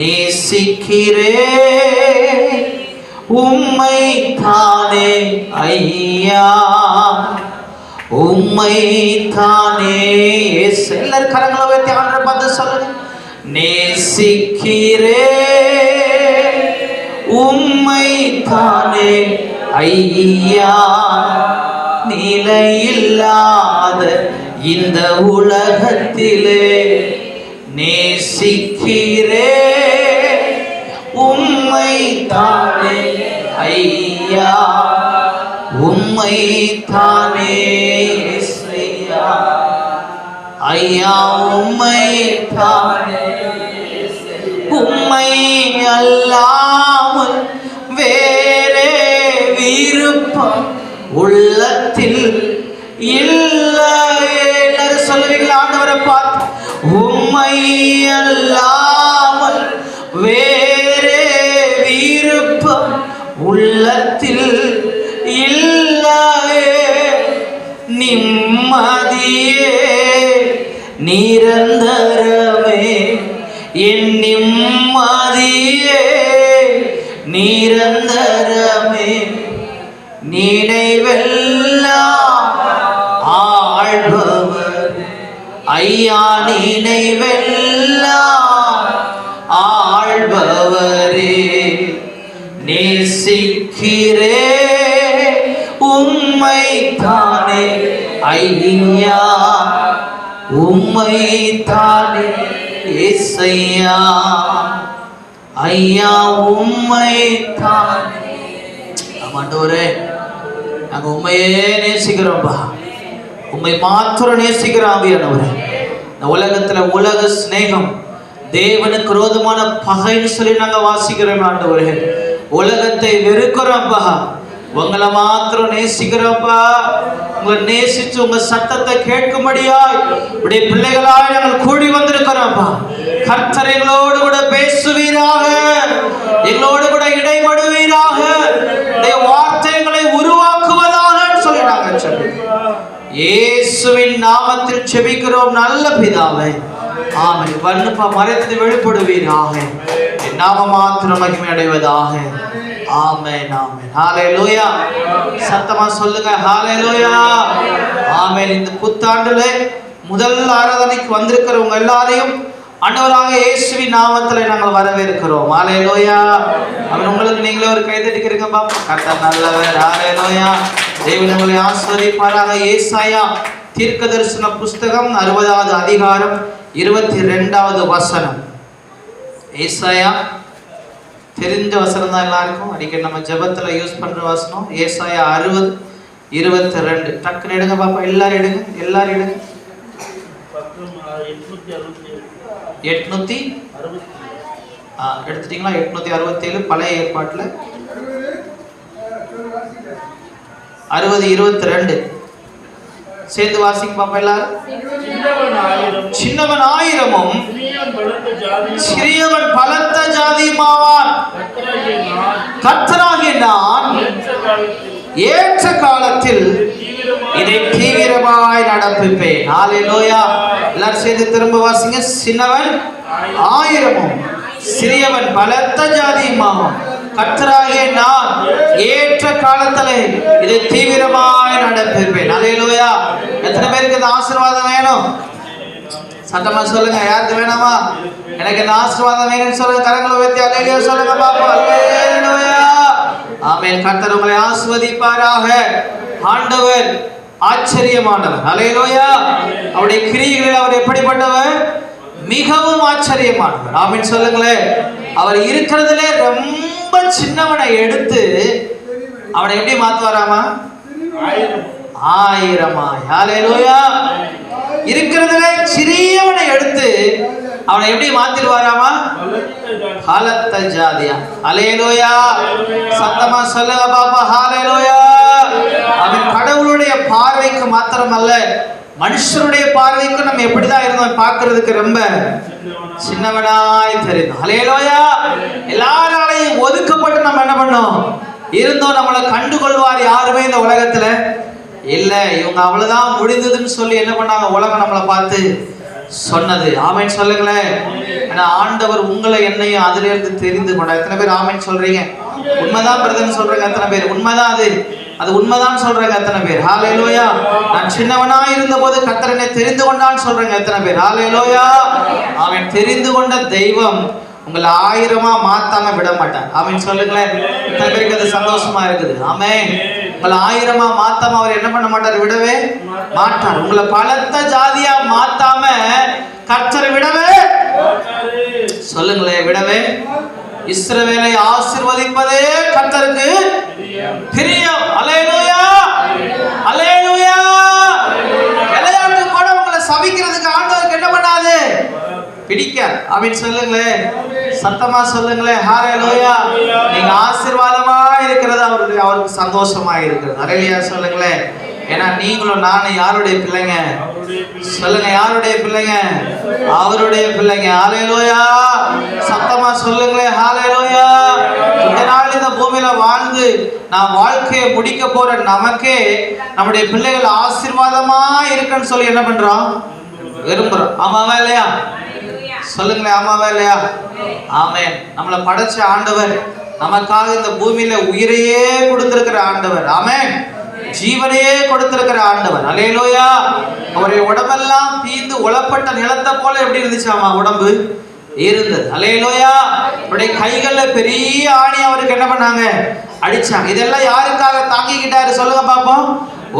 நேசிக்கிறே உம்மை தானே ஐயா, உம்மை தானே. எல்லாரும் கரங்களை வைத்து ஆண்டவரை பார்த்து சொல்லுங்க. நேசிக்கிறே உம்மை தானே ஐயா, நிலையில்லாத இந்த உலகத்திலே நேசிக்கிறே உம்மை தானே ஐயா, உம்மை தானே ஐயா, ஐயா உம்மை தானே. உம்மை அல்லாமல் வேறே விருப்பம் உள்ளத்தில் இல்லை. எல்லாரும் சொல்லுவீங்களா ஆண்டவரை பார்த்து? உம்மை அல்லாமல் வேறே விருப்பம் உள்ளத்தில் இல்லையே, நிம்மதியே நிரந்தரமே, என் நிம்மதியே நிரந்தரமே, நினைவெல்லாம் ஆழ்பவர் ஐயா, நினைவெல்லாம் ஆழ்பவரே. நேசிக்கிறே உம்மை தானே ஐயா, உம்மை தானே இயேசையா, ஐயா உம்மை தானே. ஆண்டவரே, நாங்க உம்மையே நேசிக்கிறோம்பா, உம்மை மாத்திரம் நேசிக்கிறோம் ஆவியானவரே. இந்த உலகத்துல உலக ஸ்நேகம் தேவனுக்கு விரோதமான பகைன்னு சொல்லி நாங்க வாசிக்கிறோம் ஆண்டவரே. உலகத்தை வெறுக்கிறோம்ப்பா, உங்களை மாத்திரம் நேசிக்கிறோம்ப்பா. உங்களை நேசிச்சு உங்க சத்தத்தை கேட்கும்படியாய் உடைய பிள்ளைகளாய் நாங்கள் கூடி வந்திருக்கிறோம்ப்பா. கர்த்தர் எங்களோடு கூட பேசுவீராக, எங்களோடு கூட இடைபடுவீராக, உடைய வார்த்தைகளை உருவாக்குவதாக சொல்லி நாங்கள் சொல்லி இயேசுவின் நாமத்தில் செபிக்கிறோம் நல்ல பிதாவே, ஆமென். வண்ணப்பா மறைத்து வெளிப்படுவீராக, என் நாம மாத்திரம் மகிமை அடைவதாக. ஆமென், ஆமென். ஹல்லேலூயா. சத்தமா சொல்லுங்க ஹல்லேலூயா, ஆமென். இந்த புத்தாண்டுல முதல் ஆராதனைக்கு வந்திருக்கிறவங்க எல்லாரையும் ஆண்டவராக இயேசுவின் நாமத்துல நாங்கள் வரவேற்கிறோம். ஹல்லேலூயா. அவன் உங்களுக்கு நீங்களே ஒரு கைதட்டிக்கிறீங்க பாப்பா. கர்த்தர் நல்லவர். ஹல்லேலூயா. தேவன் உங்களை ஆசீர்வதிப்பாராக. ஏசாயா தீர்க்கதரிசன புஸ்தகம் 60வது அதிகாரம் 22வது வசனம். ஏசாயா தெரிஞ்ச வசனம் தான் எல்லாருக்கும், அடிக்கடி நம்ம ஜெபத்துல யூஸ் பண்ற வசனம். ஏசாயா 60:22. டக்குன்னு எடுங்க பாப்பா, எல்லாரும் எடுங்க, எல்லாரும் எடுங்க. 860 எடுத்துட்டீங்களா? 867 பழைய ஏற்பாட்டுல 60:22 சேர்ந்து வாசிங்க பாப்பா எல்லாரும். சின்னவன் ஆயிரமும் சிறியவன் பலத்த ஜாதியுமாவான், கர்த்தராகிய நான் ஏற்ற காலத்தில் இதை தீவிரமாய் நடப்பிப்பேன். ஹல்லேலூயா. எல்லாரும் சேர்ந்து திரும்ப வாசிங்க. சின்னவன் ஆயிரமும் சிறியவன் பலத்த ஜாதியுமாவான், கர்த்தராகிய நான் ஏற்ற காலத்திலே இதை தீவிரமாய் நடப்பிப்பேன். ஹல்லேலூயா. எத்தனை பேருக்கு இந்த ஆசீர்வாதம் வேணும்? சத்தமா சொல்லுங்க. யாருக்கு வேணாமா? எனக்கு இந்த ஆசீர்வாதம் வேணும்னு சொல்லுங்க. கரங்களை உயர்த்தி அல்லேலூயா சொல்லுங்க பாப்பா. அல்லேலூயா. ஆமென். கர்த்தர் உங்களை ஆசீர்வதிப்பாராக. ஆண்டவர் ஆச்சரியமானவர். அல்லேலூயா. அவருடைய கிரியைகளில் அவர் எப்படிப்பட்டவர்? மிகவும் ஆச்சரியமானவர். ஆமென் சொல்லுங்களேன். அவர் இருக்கிறதுல ரொம்ப சின்னவனை எடுத்து அவனை எப்படி மாத்துவாராமா? ஆயிரமாய். ஹல்லேலூயா. இருக்கிறதுல சிறியவனை எடுத்து அவனை எப்படி மாத்திடுவாராமா? பலத்த ஜாதியா. ஹல்லேலூயா. சத்தமா சொல்லுங்க பாப்பா. ஹல்லேலூயா. அவன் கடவுளுடைய பார்வைக்கு மாத்திரமல்ல, மனுஷனுடைய பார்வைக்கு நம்ம எப்படிதான் இருந்தோம் பார்க்கிறதுக்கு ரொம்ப சின்னவனாய் தெரியும். ஹல்லேலூயா. எல்லாராலையும் ஒதுக்கப்பட்டு நம்ம என்ன பண்ணோம் இருந்தோம். நம்மளை கண்டுகொள்வார் யாருமே இந்த உலகத்துல இல்ல. இவங்க அவ்வளவுதான் முடிந்ததுன்னு சொல்லி என்ன பண்ணாங்க? உலகம் நம்மளை பார்த்து சொன்னது. ஆமென் சொல்லுங்களேன். ஏன்னா ஆண்டவர் உங்களை என்னையும் அதுல இருந்து தெரிந்து கொண்டார். எத்தனை பேர் ஆமென் சொல்றீங்க? உண்மைதான் பிரதர்னு சொல்றீங்க எத்தனை பேர்? உண்மைதான், அது உண்மைதான் சொல்றாங்க எத்தனை பேர்? ஹalleluya. நான் சின்னவனா இருந்தபோது கர்த்தர் என்னை தெரிந்து கொண்டான்னு சொல்றாங்க எத்தனை பேர்? ஹalleluya. அவன் தெரிந்து கொண்ட தெய்வம் உங்களை 1000-ஆ மாத்தாம விட மாட்டான். ஆமென் சொல்லுங்களேன். எத்தனை பேருக்கு அது சந்தோஷமா இருக்குது? ஆமென். உங்களை 1000-ஆ மாத்தாம அவர் என்ன பண்ண மாட்டார்? விடவே மாட்டார். உங்களை பலத்த ஜாதியா மாத்தாம கர்த்தர் விடவே சொல்லுங்களேன், விடவே. இஸ்ரவேலை ஆசீர்வதிப்பதே கர்த்தருக்கு பிரியம். அல்லேலூயா, அல்லேலூயா. விளையாட்டு கூட உங்களை சபிக்கிறதுக்கு ஆண்டவருக்கு என்ன பண்ணாது? பிடிக்காது. ஆமென் சொல்லுங்களேன், சத்தமா சொல்லுங்களேன். ஹalleluya. நீங்க ஆசீர்வாதமா இருக்கிறது அவருக்கு சந்தோஷமா இருக்கிறது. ஹalleluya சொல்லுங்களேன். ஏன்னா நீங்களும் நானும் யாருடைய பிள்ளைங்க? சொல்லுங்க, யாருடைய பிள்ளைங்க? அவருடைய பிள்ளைங்க. ஹalleluya. சத்தமா சொல்லுங்களேன். ஹalleluya. இந்த நாள் இந்த பூமியில வாழ்ந்து நாம் வாழ்க்கையை முடிக்க போற நமக்கே நம்முடைய பிள்ளைகள் ஆசீர்வாதமா இருக்குன்னு சொல்லி என்ன பண்றோம்? விரும்புறோம். ஆமாவா இல்லையா? சொல்லுங்களேன், ஆமாவா இல்லையா? ஆமென். நம்மளை படைச்ச ஆண்டவர் நமக்காக இந்த பூமியில உயிரையே கொடுத்திருக்கிற ஆண்டவர். ஆமென். ஜீவனையே கொடுத்திருக்கிற ஆண்டவர். அல்லேலூயா. அவருடைய உடம்பெல்லாம் தீந்து உளப்பட்ட நிலத்தை போல எப்படி இருந்துச்சாமா? உடம்பு இருந்தது. அல்லேலூயா. அவருடைய கைகள்ல பெரிய ஆணி அவருக்கு என்ன பண்ணாங்க? அடிச்சாங்க. இதெல்லாம் யாருக்காக தாங்கிக்கிட்டாரு? சொல்லுங்க பாப்போம்.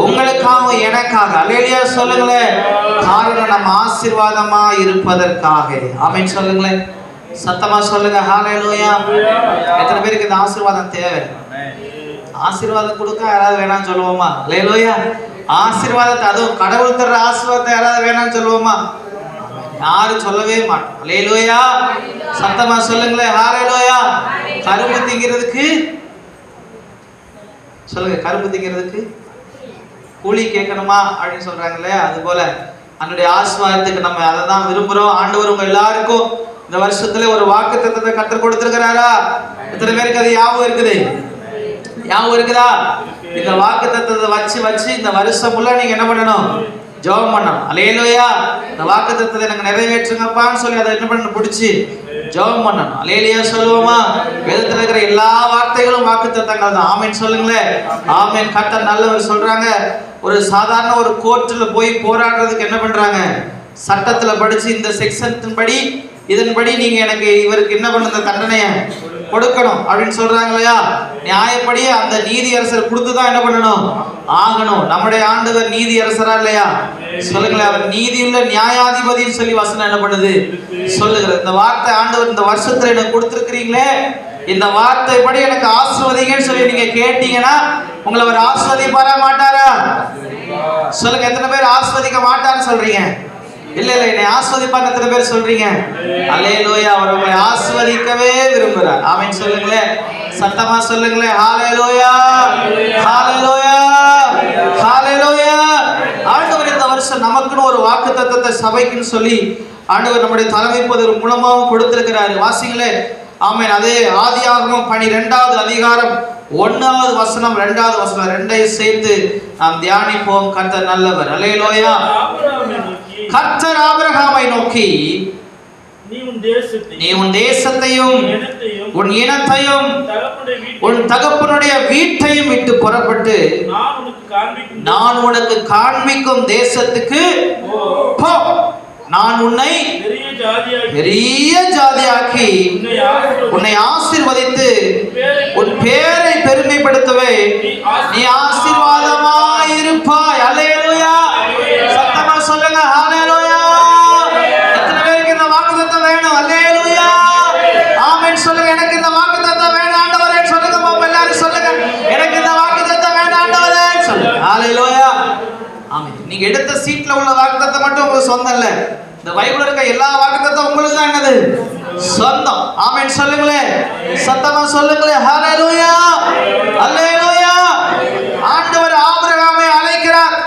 உங்களுக்காக, எனக்காக. அல்லேலூயா சொல்லுங்களேன். காரணம் நம்ம ஆசீர்வாதமா இருப்பதற்காக. ஆமென் சொல்லுங்களேன், சத்தமா சொல்லுங்க. ஹalleluya. எத்தனை பேருக்கு இந்த ஆசீர்வாதம் தேவை? ஆசீர்வாதம் கொடுக்க யாராவது வேணாம்னு சொல்லுவோமா? அல்லேலூயா. ஆசீர்வாதத்தை, அதுவும் கடவுள் தர்ற ஆசீர்வாதத்தை யாராவது வேணாம்னு சொல்லுவோமா? யாரும் சொல்லவே மாட்டோம். அல்லேலூயா. சத்தமா சொல்லுங்களேன். ஹalleluya. கரும்பு திங்கிறதுக்கு சொல்லுங்க, கரும்பு திங்கிறதுக்கு கூலி கேட்கணுமா அப்படின்னு சொல்றாங்களே, அது போல அதனுடைய ஆசீர்வாதத்துக்கு நம்ம அதை தான் விரும்புறோம். ஆண்டவர் உங்க எல்லாருக்கும் இந்த வருஷத்துல ஒரு வாக்குத்தத்தத்தை கர்த்தர் கொடுத்திருக்கிறாரா? எத்தனை பேருக்கு அது ஞாபகம் இருக்குது? ஞாபகம் இருக்குதா? இந்த வாக்குத்தத்தத்தை வச்சு இந்த வருஷம் ஃபுல்லா நீங்க என்ன பண்ணணும்? ஜெபம் பண்ணணும். அல்லேலூயா. இந்த வாக்குத்தத்தத்தை எனக்கு நிறைவேற்றுங்கப்பான்னு சொல்லி அதை என்ன பண்ணணும்? பிடிச்சி ஜெபம் பண்ணணும். அல்லேலூயா சொல்லுவோமா? வேதத்துல இருக்கிற எல்லா வார்த்தைகளும் வாக்குத்தத்தங்கள் தான். ஆமென் சொல்லுங்களேன். ஆமென். கர்த்தர் நல்லவர். சொல்றாங்க, ஒரு சாதாரண ஒரு கோர்ட்ல போய் போராடுறதுக்கு என்ன பண்றாங்க? சட்டத்துல படிச்சு இந்த செக்ஷன் படி இதன்படி நீங்க எனக்கு இவருக்கு என்ன பண்ண தண்டனைய கொடுக்கணும் அப்படின்னு சொல்றாங்க இல்லையா? நியாயப்படி அந்த நீதியரசர் கொடுத்துதான் என்ன பண்ணணும்? ஆகணும். நம்முடைய ஆண்டவர் நீதியரசரா இல்லையா? சொல்லுங்களேன். அவர் நீதியுள்ள நியாயாதிபதினு சொல்லி வசனம் என்ன பண்ணுது? சொல்லுகிறது. இந்த வார்த்தை ஆண்டவர் இந்த வருஷத்துல எனக்கு கொடுத்திருக்கிறீங்களே, இந்த வார்த்தை படி எனக்கு ஆசீர்வதிங்கன்னு சொல்லி நீங்க கேட்டீங்கன்னா உங்களை அவர் ஆசீர்வதிப்பாரா மாட்டாரா? சொல்லுங்க. எத்தனை பேர் ஆசீர்வதிக்க மாட்டான்னு சொல்றீங்க? இல்ல என்னை ஆசீர்வதிப்பார் எத்தனை பேர் சொல்றீங்க? அல்லேலூயா. அவர் உங்களை ஆசீர்வதிக்கவே விரும்புறார். ஆமென் சொல்லுங்களேன், சத்தமா சொல்லுங்களேன். ஹalleluya, ஹalleluya, ஹalleluya. ஆண்டவர் இந்த வருஷம் நமக்குன்னு ஒரு வாக்குத்தத்தத்தை சபைக்குன்னு சொல்லி ஆண்டவர் நம்முடைய தலைமை பொதுவர் மூலமாகவும் கொடுத்திருக்கிறாரு. வாசிங்களே. ஆமென். அதே ஆதியாகமம் 12வது அதிகாரம் 1வது வசனம் 2வது வசனம் ரெண்டையும் சேர்த்து நாம் தியானிப்போம். கர்த்தர் நல்லவர். அல்லேலூயா. கர்த்தர் ஆபிரகாமை நோக்கி, நீ உன் தேசத்தையும் உன் இனத்தையும் உன் தகப்பனுடைய வீட்டையும் விட்டு புறப்பட்டு நான் உனக்கு காண்பிக்கும் தேசத்துக்கு போ. நான் உன்னை பெரிய ஜாதியாக்கி உன்னை ஆசீர்வதித்து உன் பேரை பெருமைப்படுத்தவே நீ ஆசீர்வாதமாய் இருப்பாய். அல்லேலூயா. சத்தமா சொல்லுங்க. ஹalleluya. எத்தனை பேருக்கு இந்த வாக்குத்தத்தம் வேணும்? அல்லேலூயா. ஆமென் சொல்லுங்க. எனக்கு இந்த வாக்குத்தத்தம் வேணும் ஆண்டவரே சொல்லுங்க பாப்பா. எல்லாரும் சொல்லுங்க, எனக்கு இந்த வாக்குத்தத்தம் வேணும் ஆண்டவரே சொல்லுங்க. ஹalleluya. ஆமென். நீங்க எடுத்த சீட்ல உள்ள வாக்குத்தத்தம் மட்டும் உங்களுக்கு சொந்தம் இல்ல. இந்த பைபிள்ல இருக்க எல்லா வாக்குத்தத்தம் உங்களுக்கு தான் என்னது? சொந்தம். ஆமென் சொல்லுங்களே, சத்தமா சொல்லுங்களே. ஹalleluya, அல்லேலூயா. ஆண்டவர் ஆபிரகாமை அழைக்கிறார்.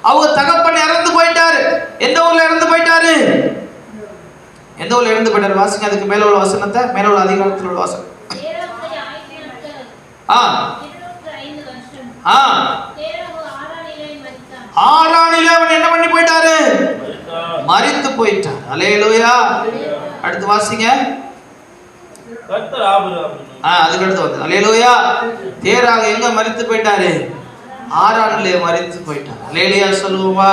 அவங்க தகப்பன் இறந்து போயிட்டாரு. எந்த ஊர்ல இறந்து போயிட்டாரு? எந்த ஊர்ல இறந்து போயிட்டாரு? வாசிங்க அதுக்கு மேல உள்ள வசனத்தை, மேல உள்ள அதிகாரத்தில் உள்ள வசனம். ஆரானிலே அவன் என்ன பண்ணி போயிட்டாரு? மரித்து போயிட்டார். அல்லேலூயா. அடுத்து வாசிங்க. அதுக்கு அடுத்து வந்து அல்லேலூயா. தேராக எங்க மரித்து போயிட்டாரு? ஆரானிலே மரித்து போயிட்டார். அல்லேலூயா சொல்லுவோமா?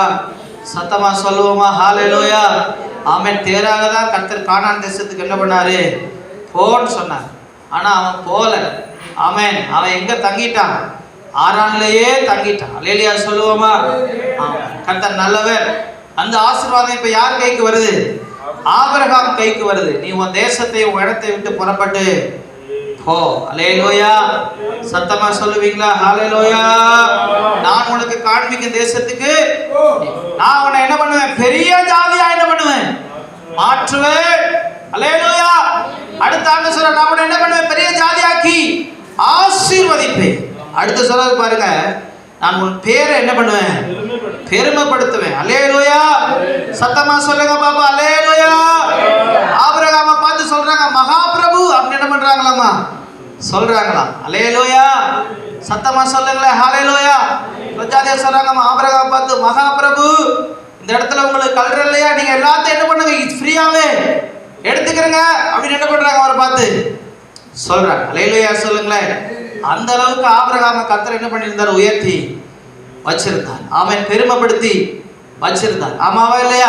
சத்தமா சொல்லுவோமா? ஹalleluya. ஆமென். தேராக தான் கர்த்தர் கானான் தேசத்துக்கு என்ன பண்ணாரு? போன்னு சொன்னார். ஆனா அவன் போல. ஆமென். அவன் எங்க தங்கிட்டான்? ஆரானிலேயே தங்கிட்டான். அல்லேலூயா சொல்லுவோமா? கர்த்தர் நல்லவர். அந்த ஆசீர்வாதம் இப்ப யார் கைக்கு வருது? ஆபிரகாம் கைக்கு வருது. நீ உன் தேசத்தை உன் இடத்தை விட்டு புறப்பட்டு போ. அல்லேலூயா. சத்தமா சொல்லுவீங்களா? ஹalleluya. நான் உனக்கு காண்பிக்கும் தேசத்துக்கு நான் உன்னை என்ன பண்ணுவேன்? பெரிய ஜாதியா என்ன பண்ணுவேன்? மாற்றுவேன். அல்லேலூயா. அடுத்த ஆண்டு சொல்ற நான் உன்னை என்ன பண்ணுவேன்? பெரிய ஜாதியாக்கி ஆசீர்வதிப்பேன். அடுத்த சொல்றது பாருங்க, நான் உன் பேரை என்ன பண்ணுவேன்? பெருமைப்படுத்துவேன். அல்லேலூயா. சத்தமா சொல்லுங்க பாப்பா. அல்லேலூயா. ஆபிரகாமை பார்த்து சொல்றாங்க மகாபிரபு அப்படின்னு என்ன பண்றாங்களாமா? சொல்றாங்களாம். அல்லேலூயா. சத்தமா சொல்லுங்களேன். ஹalleluya. பிரஜாதியா சொல்றாங்க ஆபிரகாமை பார்த்து மகாபிரபு, இந்த இடத்துல உங்களுக்கு கல்ற இல்லையா? நீங்க எல்லாத்தையும் என்ன பண்ணுங்க? ஃப்ரீயாவே எடுத்துக்கிறங்க அப்படின்னு என்ன பண்றாங்க? அவரை பார்த்து சொல்றாங்க. அல்லேலூயா சொல்லுங்களேன். அந்த அளவுக்கு ஆபிரகாமை கர்த்தர் என்ன பண்ணியிருந்தார்? உயர்த்தி வச்சிருந்தார். ஆமென். பெருமைப்படுத்தி வச்சிருந்தார். ஆமாவா இல்லையா?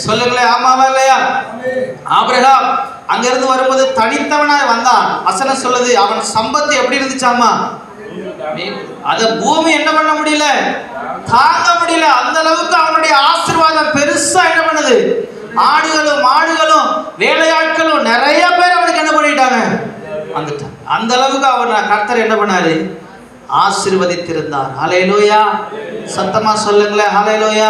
சொல்லுங்களேன். ஆமாவா இல்லையா? ஆபிரகாம் அங்கிருந்து வரும்போது தனித்தவனாய் வந்தான். வசனம் சொல்லுது அவன் சம்பத்து எப்படி இருந்துச்சாமா? அத பூமி என்ன பண்ண முடியல, தாங்க முடியல. அந்த அளவுக்கு அவனுடைய ஆசீர்வாதம் பெருசா என்ன பண்ணுது? ஆடுகளும் மாடுகளும் வேலையாட்களும் நிறைய பேர் அவனுக்கு என்ன பண்ணிட்டாங்க? வந்துட்டாங்க. அந்த அளவுக்கு அவன் கர்த்தர் என்ன பண்ணாரு? ஆசீர்வதித்திருந்தார். ஹalleluya. சத்தமா சொல்லுங்களேன். ஹalleluya.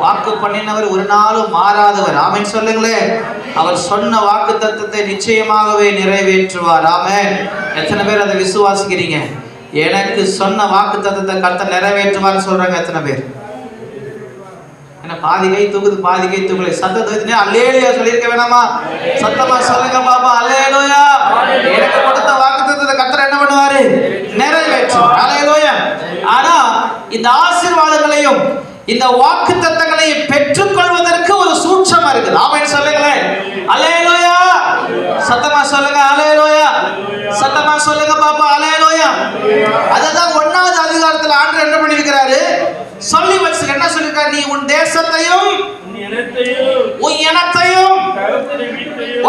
வாக்கு பண்ணினவர் ஒரு நாளும் மாறாதவர். ஆமென் சொல்லுங்களேன். அவர் சொன்ன வாக்கு தத்தத்தை நிச்சயமாகவே நிறைவேற்றுவார். ஆமென். எத்தனை பேர் அதை விசுவாசிக்கிறீங்க? எனக்கு சொன்ன வாக்கு தத்தத்தை கர்த்தர் நிறைவேற்றுவார்னு சொல்றாங்க. எத்தனை பேர்? என்ன பாதி கை தூக்குது, பாதி கை தூக்கல. சத்தத்தை அல்லேலூயா சொல்லிருக்க வேணாமா? சத்தமா சொல்லுங்க பாப்பா. அல்லேலூயா. எனக்கு கொடுத்த வாக்குத்தத்தத்தை கர்த்தர் என்ன பண்ணுவாரு? நிறைவேற்றுவார். அல்லேலூயா. ஆனா இந்த ஆசீர்வாதங்களையும் இந்த வாக்குத்தத்தங்களையும் பெற்றுக்கொள்வதற்கு ஒரு சூட்சமா இருக்குது. ஆமென் சொல்லுங்களேன். அல்லேலூயா. சத்தமா சொல்லுங்க. அல்லேலூயா. சத்தமா சொல்லுங்க பாப்பா. அல்லேலூயா. அதுதான் 1வது அதிகாரத்துல ஆண்டவர் என்ன பண்ணிருக்கிறாரு? சொல்லி வச்சு என்ன சொல்லிருக்காரு? நீ உன் தேசத்தையும் உன் இனத்தையும்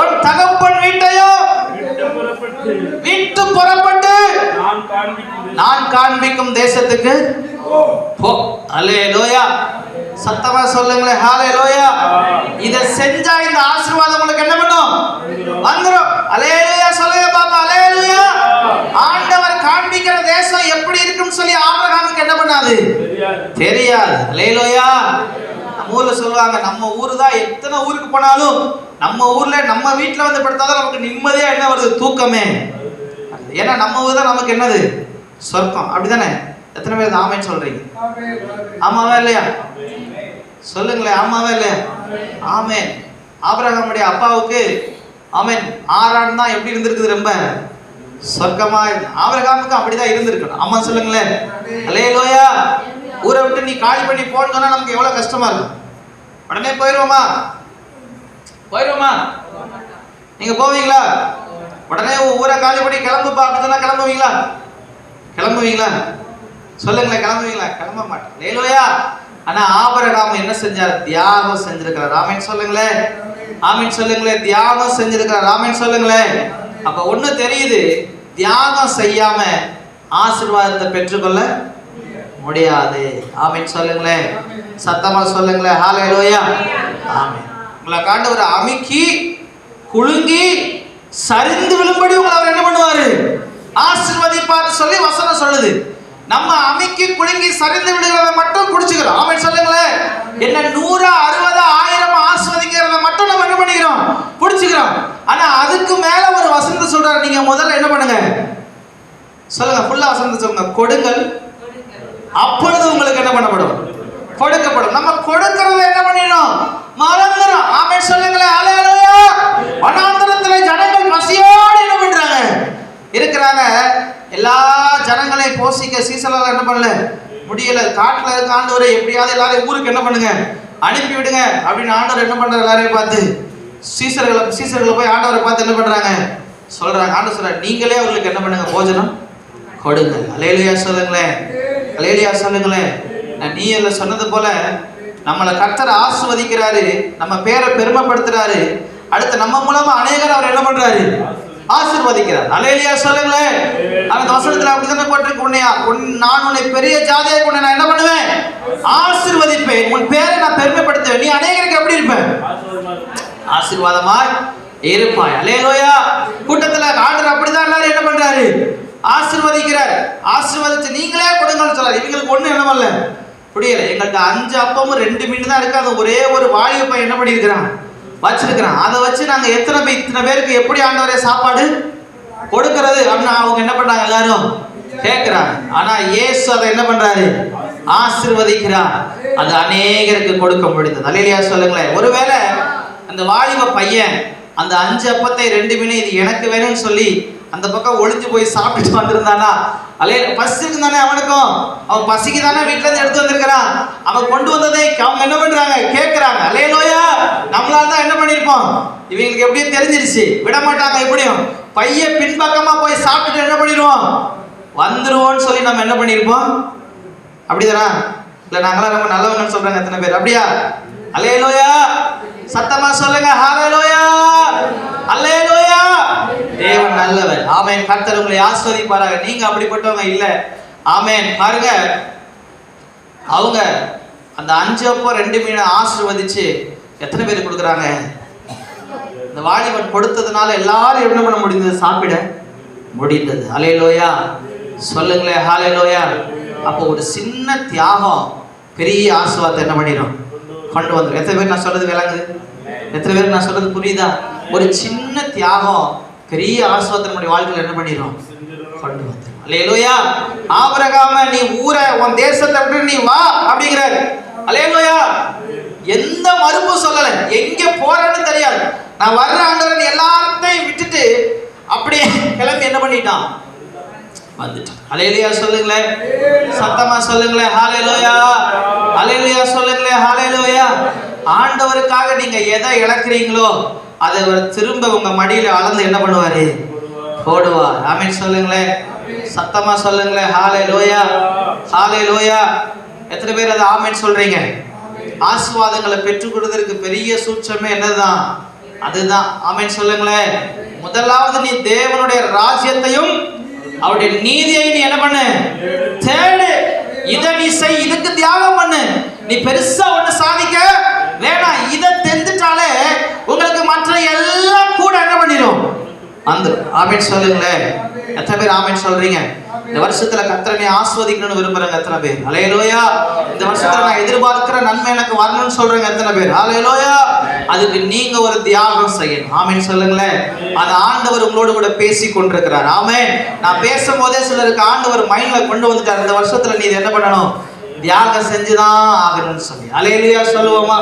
உன் தகப்பன் வீட்டையும் விட்டு புறப்பட்டு நான் காண்பிக்கும் தேசத்துக்கு போ. அல்லேலூயா. சத்தமா சொல்லுங்களேன். ஹalleluya. இத செஞ்சா இந்த ஆசீர்வாதம் உங்களுக்கு என்ன பண்ணும்? வந்துரும். அல்லேலூயா சொல்லுங்க பாப்பா. அல்லேலூயா. ஆண்டவர் காண்பிக்கிற தேசம் எப்படி இருக்குன்னு சொல்லி ஆபிரகாமுக்கு என்ன பண்ணாது? தெரியாது. அல்லேலூயா. நம்ம ஊர்ல சொல்லுவாங்க, நம்ம ஊரு தான் எத்தனை ஊருக்கு போனாலும் நம்ம ஊர்ல நம்ம வீட்டுல வந்து படுத்தாதான் நமக்கு நிம்மதியா என்ன வருது? தூக்கமே. ஏன்னா நம்ம ஊர் தான் நமக்கு என்னது? சொர்க்கம். அப்படிதானே? எத்தனை பேர் ஆமென் சொல்றீங்க? ஆமாவா இல்லையா? சொல்லுங்களேன். ஆமாவா இல்லையா? ஆமென். ஆபிரகாமுடைய அப்பாவுக்கு ஆமென் ஆரான் தான் எப்படி இருந்திருக்குது? ரொம்ப சொர்க்கமா. ஆபிரகாமுக்கு அப்படிதான் இருந்திருக்கணும். ஆமா சொல்லுங்களேன். அல்லேலூயா. ஊரை விட்டு நீ காலி பண்ணி போன்னு சொன்னா நமக்கு எவ்வளவு கஷ்டமா இருக்கும். உடனே போயிருவோமா? போயிருவோமா? நீங்க போவீங்களா? உடனே ஊரை காலி பண்ணி கிளம்பு பார்த்தா கிளம்புவீங்களா? கிளம்புவீங்களா? சொல்லுங்களேன். கிளம்புவீங்களா? கிளம்ப மாட்டேன். அல்லேலூயா. ஆனா ஆபிரகாம் என்ன செஞ்சார்? தியாகம் செஞ்சிருக்கிறார். ஆமென் சொல்லுங்களேன். ஆமென் சொல்லுங்களேன். தியாகம் செஞ்சிருக்கிறார். ஆமென் சொல்லுங்களேன். அப்ப ஒண்ணு தெரியுது, தியாகம் செய்யாம ஆசீர்வாதத்தை பெற்றுக்கொள்ள முடியாது. ஆமென் சொல்லுங்களேன். சத்தமா சொல்லுங்களேன். ஹalleluya. ஆமென். உங்களை ஆண்டவர் அமுக்கி குலுங்கி சரிந்து விழும்படி உங்களை அவர் என்ன பண்ணுவாரு? ஆசீர்வதிப்பார் சொல்லி வசனம் சொல்லுது. நம்ம அமுக்கி குலுங்கி சரிந்து விழுகிறத மட்டும் குடிச்சுக்கிறோம். ஆமென் சொல்லுங்களேன். என்ன 100 60 1000 ஆசீர்வதிக்கிறத மட்டும் நம்ம என்ன பண்ணிக்கிறோம்? குடிச்சுக்கிறோம். ஆனா அதுக்கு மேல ஒரு வசனத்தை சொல்றாரு. நீங்க முதல்ல என்ன பண்ணுங்க? சொல்லுங்க. ஃபுல்லா வசனத்தை சொல்லுங்க. கொடுங்கள், அப்பொழுது உங்களுக்கு என்ன பண்ணப்படும்? கொடுக்கப்படும். நம்ம கொடுக்கறத என்ன பண்ணிடணும்? மறந்துடும். ஆமென் சொல்லுங்களேன். அல்லேலூயா. வனாந்தரத்திலே ஜனங்கள் பசியோடு என்ன பண்றாங்க? இருக்கிறாங்க. எல்லா ஜனங்களையும் போஷிக்க சீசலால என்ன பண்ணல முடியல. காட்டுல இருக்க ஆண்டவரே எப்படியாவது எல்லாரும் ஊருக்கு என்ன பண்ணுங்க? அனுப்பி விடுங்க அப்படின்னு ஆண்டவர் என்ன பண்றாரு? எல்லாரையும் பார்த்து சீசர்களை போய் ஆண்டவரை பார்த்து என்ன பண்றாங்க? சொல்றாங்க. ஆண்டவர் சொல்றாரு, நீங்களே அவர்களுக்கு என்ன பண்ணுங்க? போஜனம் கொடுங்க. அல்லேலூயா சொல்லுங்களேன், அல்லேலூயா சொல்லுங்களேன். நீ எல்லாம் சொன்னது போல நம்மளை கர்த்தர் ஆசீர்வதிக்கிறாரு, நம்ம பேரை பெருமைப்படுத்துறாரு. அடுத்து நம்ம மூலமா அநேகர் அவர் என்ன பண்றாரு? ஆசீர்வதிக்கிறார். அல்லேலூயா சொல்லுங்களேன். அந்த வசனத்துல அப்படித்தானே போட்டிருக்கு, நான் உன்னை பெரிய ஜாதியாக கொண்டு நான் என்ன பண்ணுவேன்? ஆசீர்வதிப்பேன். உன் பேரை நான் பெருமைப்படுத்துவேன். நீ அநேகருக்கு எப்படி இருப்ப? ஆசீர்வாதமாய் இருப்பாய். அல்லேலூயா. கூட்டத்துல ஆண்டவர் அப்படிதான் எல்லாரும் என்ன பண்றாரு? ஆசீர்வதிக்கிறார். ஆசீர்வதிச்சு நீங்களே கொடுங்கன்னு சொல்றாரு. இவங்களுக்கு ஒண்ணு என்ன பண்ணல, புரியல. எங்கள்கிட்ட 5 அப்பமும் 2 மீன் தான் இருக்கு. அது ஒரே ஒரு வாலிப பையன் என்ன பண்ணியிருக்கிறான்? வச்சிருக்கிறான். அதை வச்சு நாங்க இத்தனை பேருக்கு எப்படி ஆண்டவரே சாப்பாடு கொடுக்கிறது அப்படின்னு அவங்க என்ன பண்றாங்க? எல்லாரும் கேட்கிறாங்க. ஆனா இயேசு அதை என்ன பண்றாரு? ஆசீர்வதிக்கிறார். அது அநேகருக்கு கொடுக்க முடிந்தது. அல்லேலூயா சொல்லுங்களேன். ஒருவேளை அந்த வாலிப பையன் அந்த 5 அப்பத்தை 2 மீனை இது எனக்கு வேணும்னு சொல்லி அந்த பக்கம் ஒளிஞ்சு போய் சாப்பிட்டு வந்திருந்தானா? பசிக்கு தானே அவனுக்கும், அவன் பசிக்கு தானே வீட்டுல இருந்து எடுத்து வந்திருக்கிறான். அவன் கொண்டு வந்ததை அவங்க என்ன பண்றாங்க? கேட்கிறாங்க. அல்லேலூயா. நம்மளால தான் என்ன பண்ணிருப்போம்? இவங்களுக்கு எப்படியும் தெரிஞ்சிருச்சு, விட மாட்டாங்க. எப்படியும் பையன் பின்பக்கமா போய் சாப்பிட்டுட்டு என்ன பண்ணிடுவோம்? வந்துருவோம்னு சொல்லி நம்ம என்ன பண்ணிருப்போம்? அப்படிதானா? இல்ல நாங்களாம் ரொம்ப நல்லவங்கன்னு சொல்றாங்க எத்தனை பேர்? அப்படியா? அல்லேலூயா. சத்தமா சொல்லுங்க. ஹல்லேலூயா, அல்லேலூயா. தேவன் நல்லவர். ஆமென். கர்த்தர் உங்களை ஆசீர்வதிப்பாராக. நீங்க அப்படிப்பட்டவங்க இல்ல. ஆமென். பாருங்க, அவங்க அந்த 5 அப்போ 2 மீனை ஆசீர்வதிச்சு எத்தனை பேர் கொடுக்குறாங்க? இந்த வாலிபன் கொடுத்ததுனால எல்லாரும் என்ன பண்ண முடிந்தது? சாப்பிட முடிந்தது. அல்லேலூயா சொல்லுங்களேன். ஹல்லேலூயா. அப்போ ஒரு சின்ன தியாகம் பெரிய ஆசீர்வாதத்தை என்ன பண்ணிடும்? கொண்டு வந்துடும். எத்தனை பேர் நான் சொல்றது விளங்குது? எத்தனை பேருக்கு நான் சொல்றது புரியுதா? ஒரு சின்ன தியாகம் பெரிய ஆசீர்வாதத்தை நம்முடைய வாழ்க்கையில் என்ன பண்ணிடும்? கொண்டு வந்துடும். அல்லேலூயா. ஆபிரகாம நீ ஊரை உன் தேசத்தை விட்டு நீ வா அப்படிங்கிறாரு. அல்லேலூயா. எந்த மறுப்பு சொல்லல. எங்க போறேன்னு தெரியாது. நான் வர்ற ஆண்டவன் எல்லாத்தையும் விட்டுட்டு அப்படியே கிளம்பி என்ன பண்ணிட்டான்? வந்துட்டான். அல்லேலூயா சொல்லுங்களேன். சத்தமா சொல்லுங்களேன். ஹல்லேலூயா, அல்லேலூயா சொல்லுங்களேன். ஹல்லேலூயா. ஆண்டவருக்காக நீங்க எதை இழக்கிறீங்களோ அதை திரும்ப உங்க மடியில அளந்து என்ன பண்ணுவாரு? போடுவார். ஆமென் சொல்லுங்களேன். சத்தமா சொல்லுங்களேன். ஹல்லேலூயா, ஹல்லேலூயா. எத்தனை பேர் அதை ஆமென் சொல்றீங்க? ஆசீர்வாதங்களை பெற்றுக் கொடுக்கிறதுக்கு பெரிய சூட்சமே என்னதான்? அதுதான். ஆமென் சொல்லுங்களேன். முதலாவது நீ தேவனுடைய ராஜ்யத்தையும் அவருடைய நீதியை நீ என்ன பண்ணு? தேடு. இதை நீ செய். இதுக்கு தியாகம் பண்ணு. நீ பெருசா ஒண்ணு சாதிக்க வேணாம். இதை தெரிஞ்சிட்டாலே உங்களுக்கு மற்ற எல்லாம் கூட என்ன பண்ணிடும்? வந்துடும். ஆமென் சொல்லுங்களேன். எத்தனை பேர் ஆமென் சொல்றீங்க? இந்த வருஷத்துல கர்த்தரை ஆஸ்வதிக்கணும்னு விரும்புறேங்க எத்தனை பேர்? அல்லேலூயா. இந்த வருஷத்துல நான் எதிர்பார்க்கிற நன்மை எனக்கு வரணும்னு சொல்றேங்க எத்தனை பேர்? அல்லேலூயா. அதுக்கு நீங்க ஒரு தியாகம் செய்யணும். ஆமென் சொல்லுங்களேன். அது ஆண்டவர் உங்களோடு கூட பேசி கொண்டிருக்கிறார். ஆமென். நான் பேசும் போதே சிலருக்கு ஆண்டவர் மைண்ட்ல கொண்டு வந்துட்டார். இந்த வருஷத்துல நீ என்ன பண்ணணும்? தியாகம் செஞ்சுதான் ஆகணும்னு சொல்லி. அல்லேலூயா சொல்லுவோமா?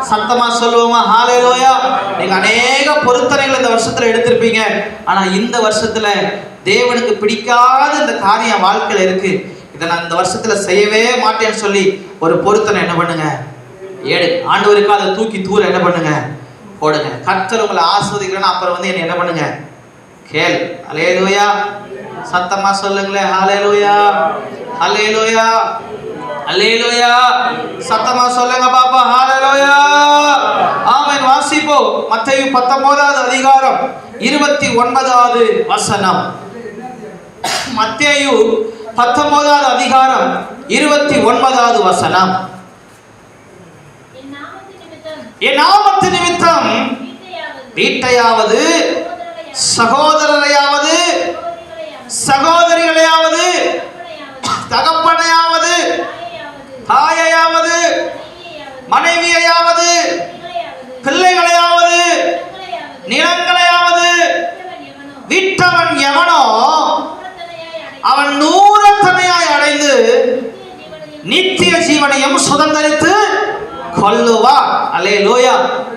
சத்தமா சொல்லுவோமா? ஹல்லேலூயா. நீங்க அநேக பொருத்தனைகள் இந்த வருஷத்துல எடுத்திருப்பீங்க. ஆனா இந்த வருஷத்துல தேவனுக்கு பிடிக்காத இந்த காரியம் வாழ்க்கையில இருக்கு, இதை நான் இந்த வருஷத்துல செய்யவே மாட்டேன்னு சொல்லி ஒரு பொருத்தனை என்ன பண்ணுங்க? ஏடு. ஆண்டவருக்கு அதை தூக்கி தூர என்ன பண்ணுங்க? போடுங்க. கர்த்தர் உங்களை ஆசீர்வதிக்கிறேன்னா அப்புறம் வந்து என்ன பண்ணுங்க? கேள். அல்லேலூயா. சத்தமா சொல்லுங்களேன். ஹல்லேலூயா, அல்லேலூயா, அல்லேலூயா. சத்தமா சொல்லுங்க பாப்பா. ஹல்லேலூயா. ஆமென். வாசிப்போம். மத்தேயு 19வது அதிகாரம் 29வது வசனம். மத்தேயு 19வது அதிகாரம் 29வது வசனம். என் நாமத்து நிமித்தம் வீட்டையாவது சகோதரரையாவது சகோதரிகளையாவது தகப்பனையாவது தாயையாவது மனைவியையாவது பிள்ளைகளையாவது நிலங்களையாவது விட்டவன் எவனோ அவன் 100 அடைந்து நித்திய ஜீவனையும் சுதந்தரித்து கொள்ளுவான். அல்லேலூயா.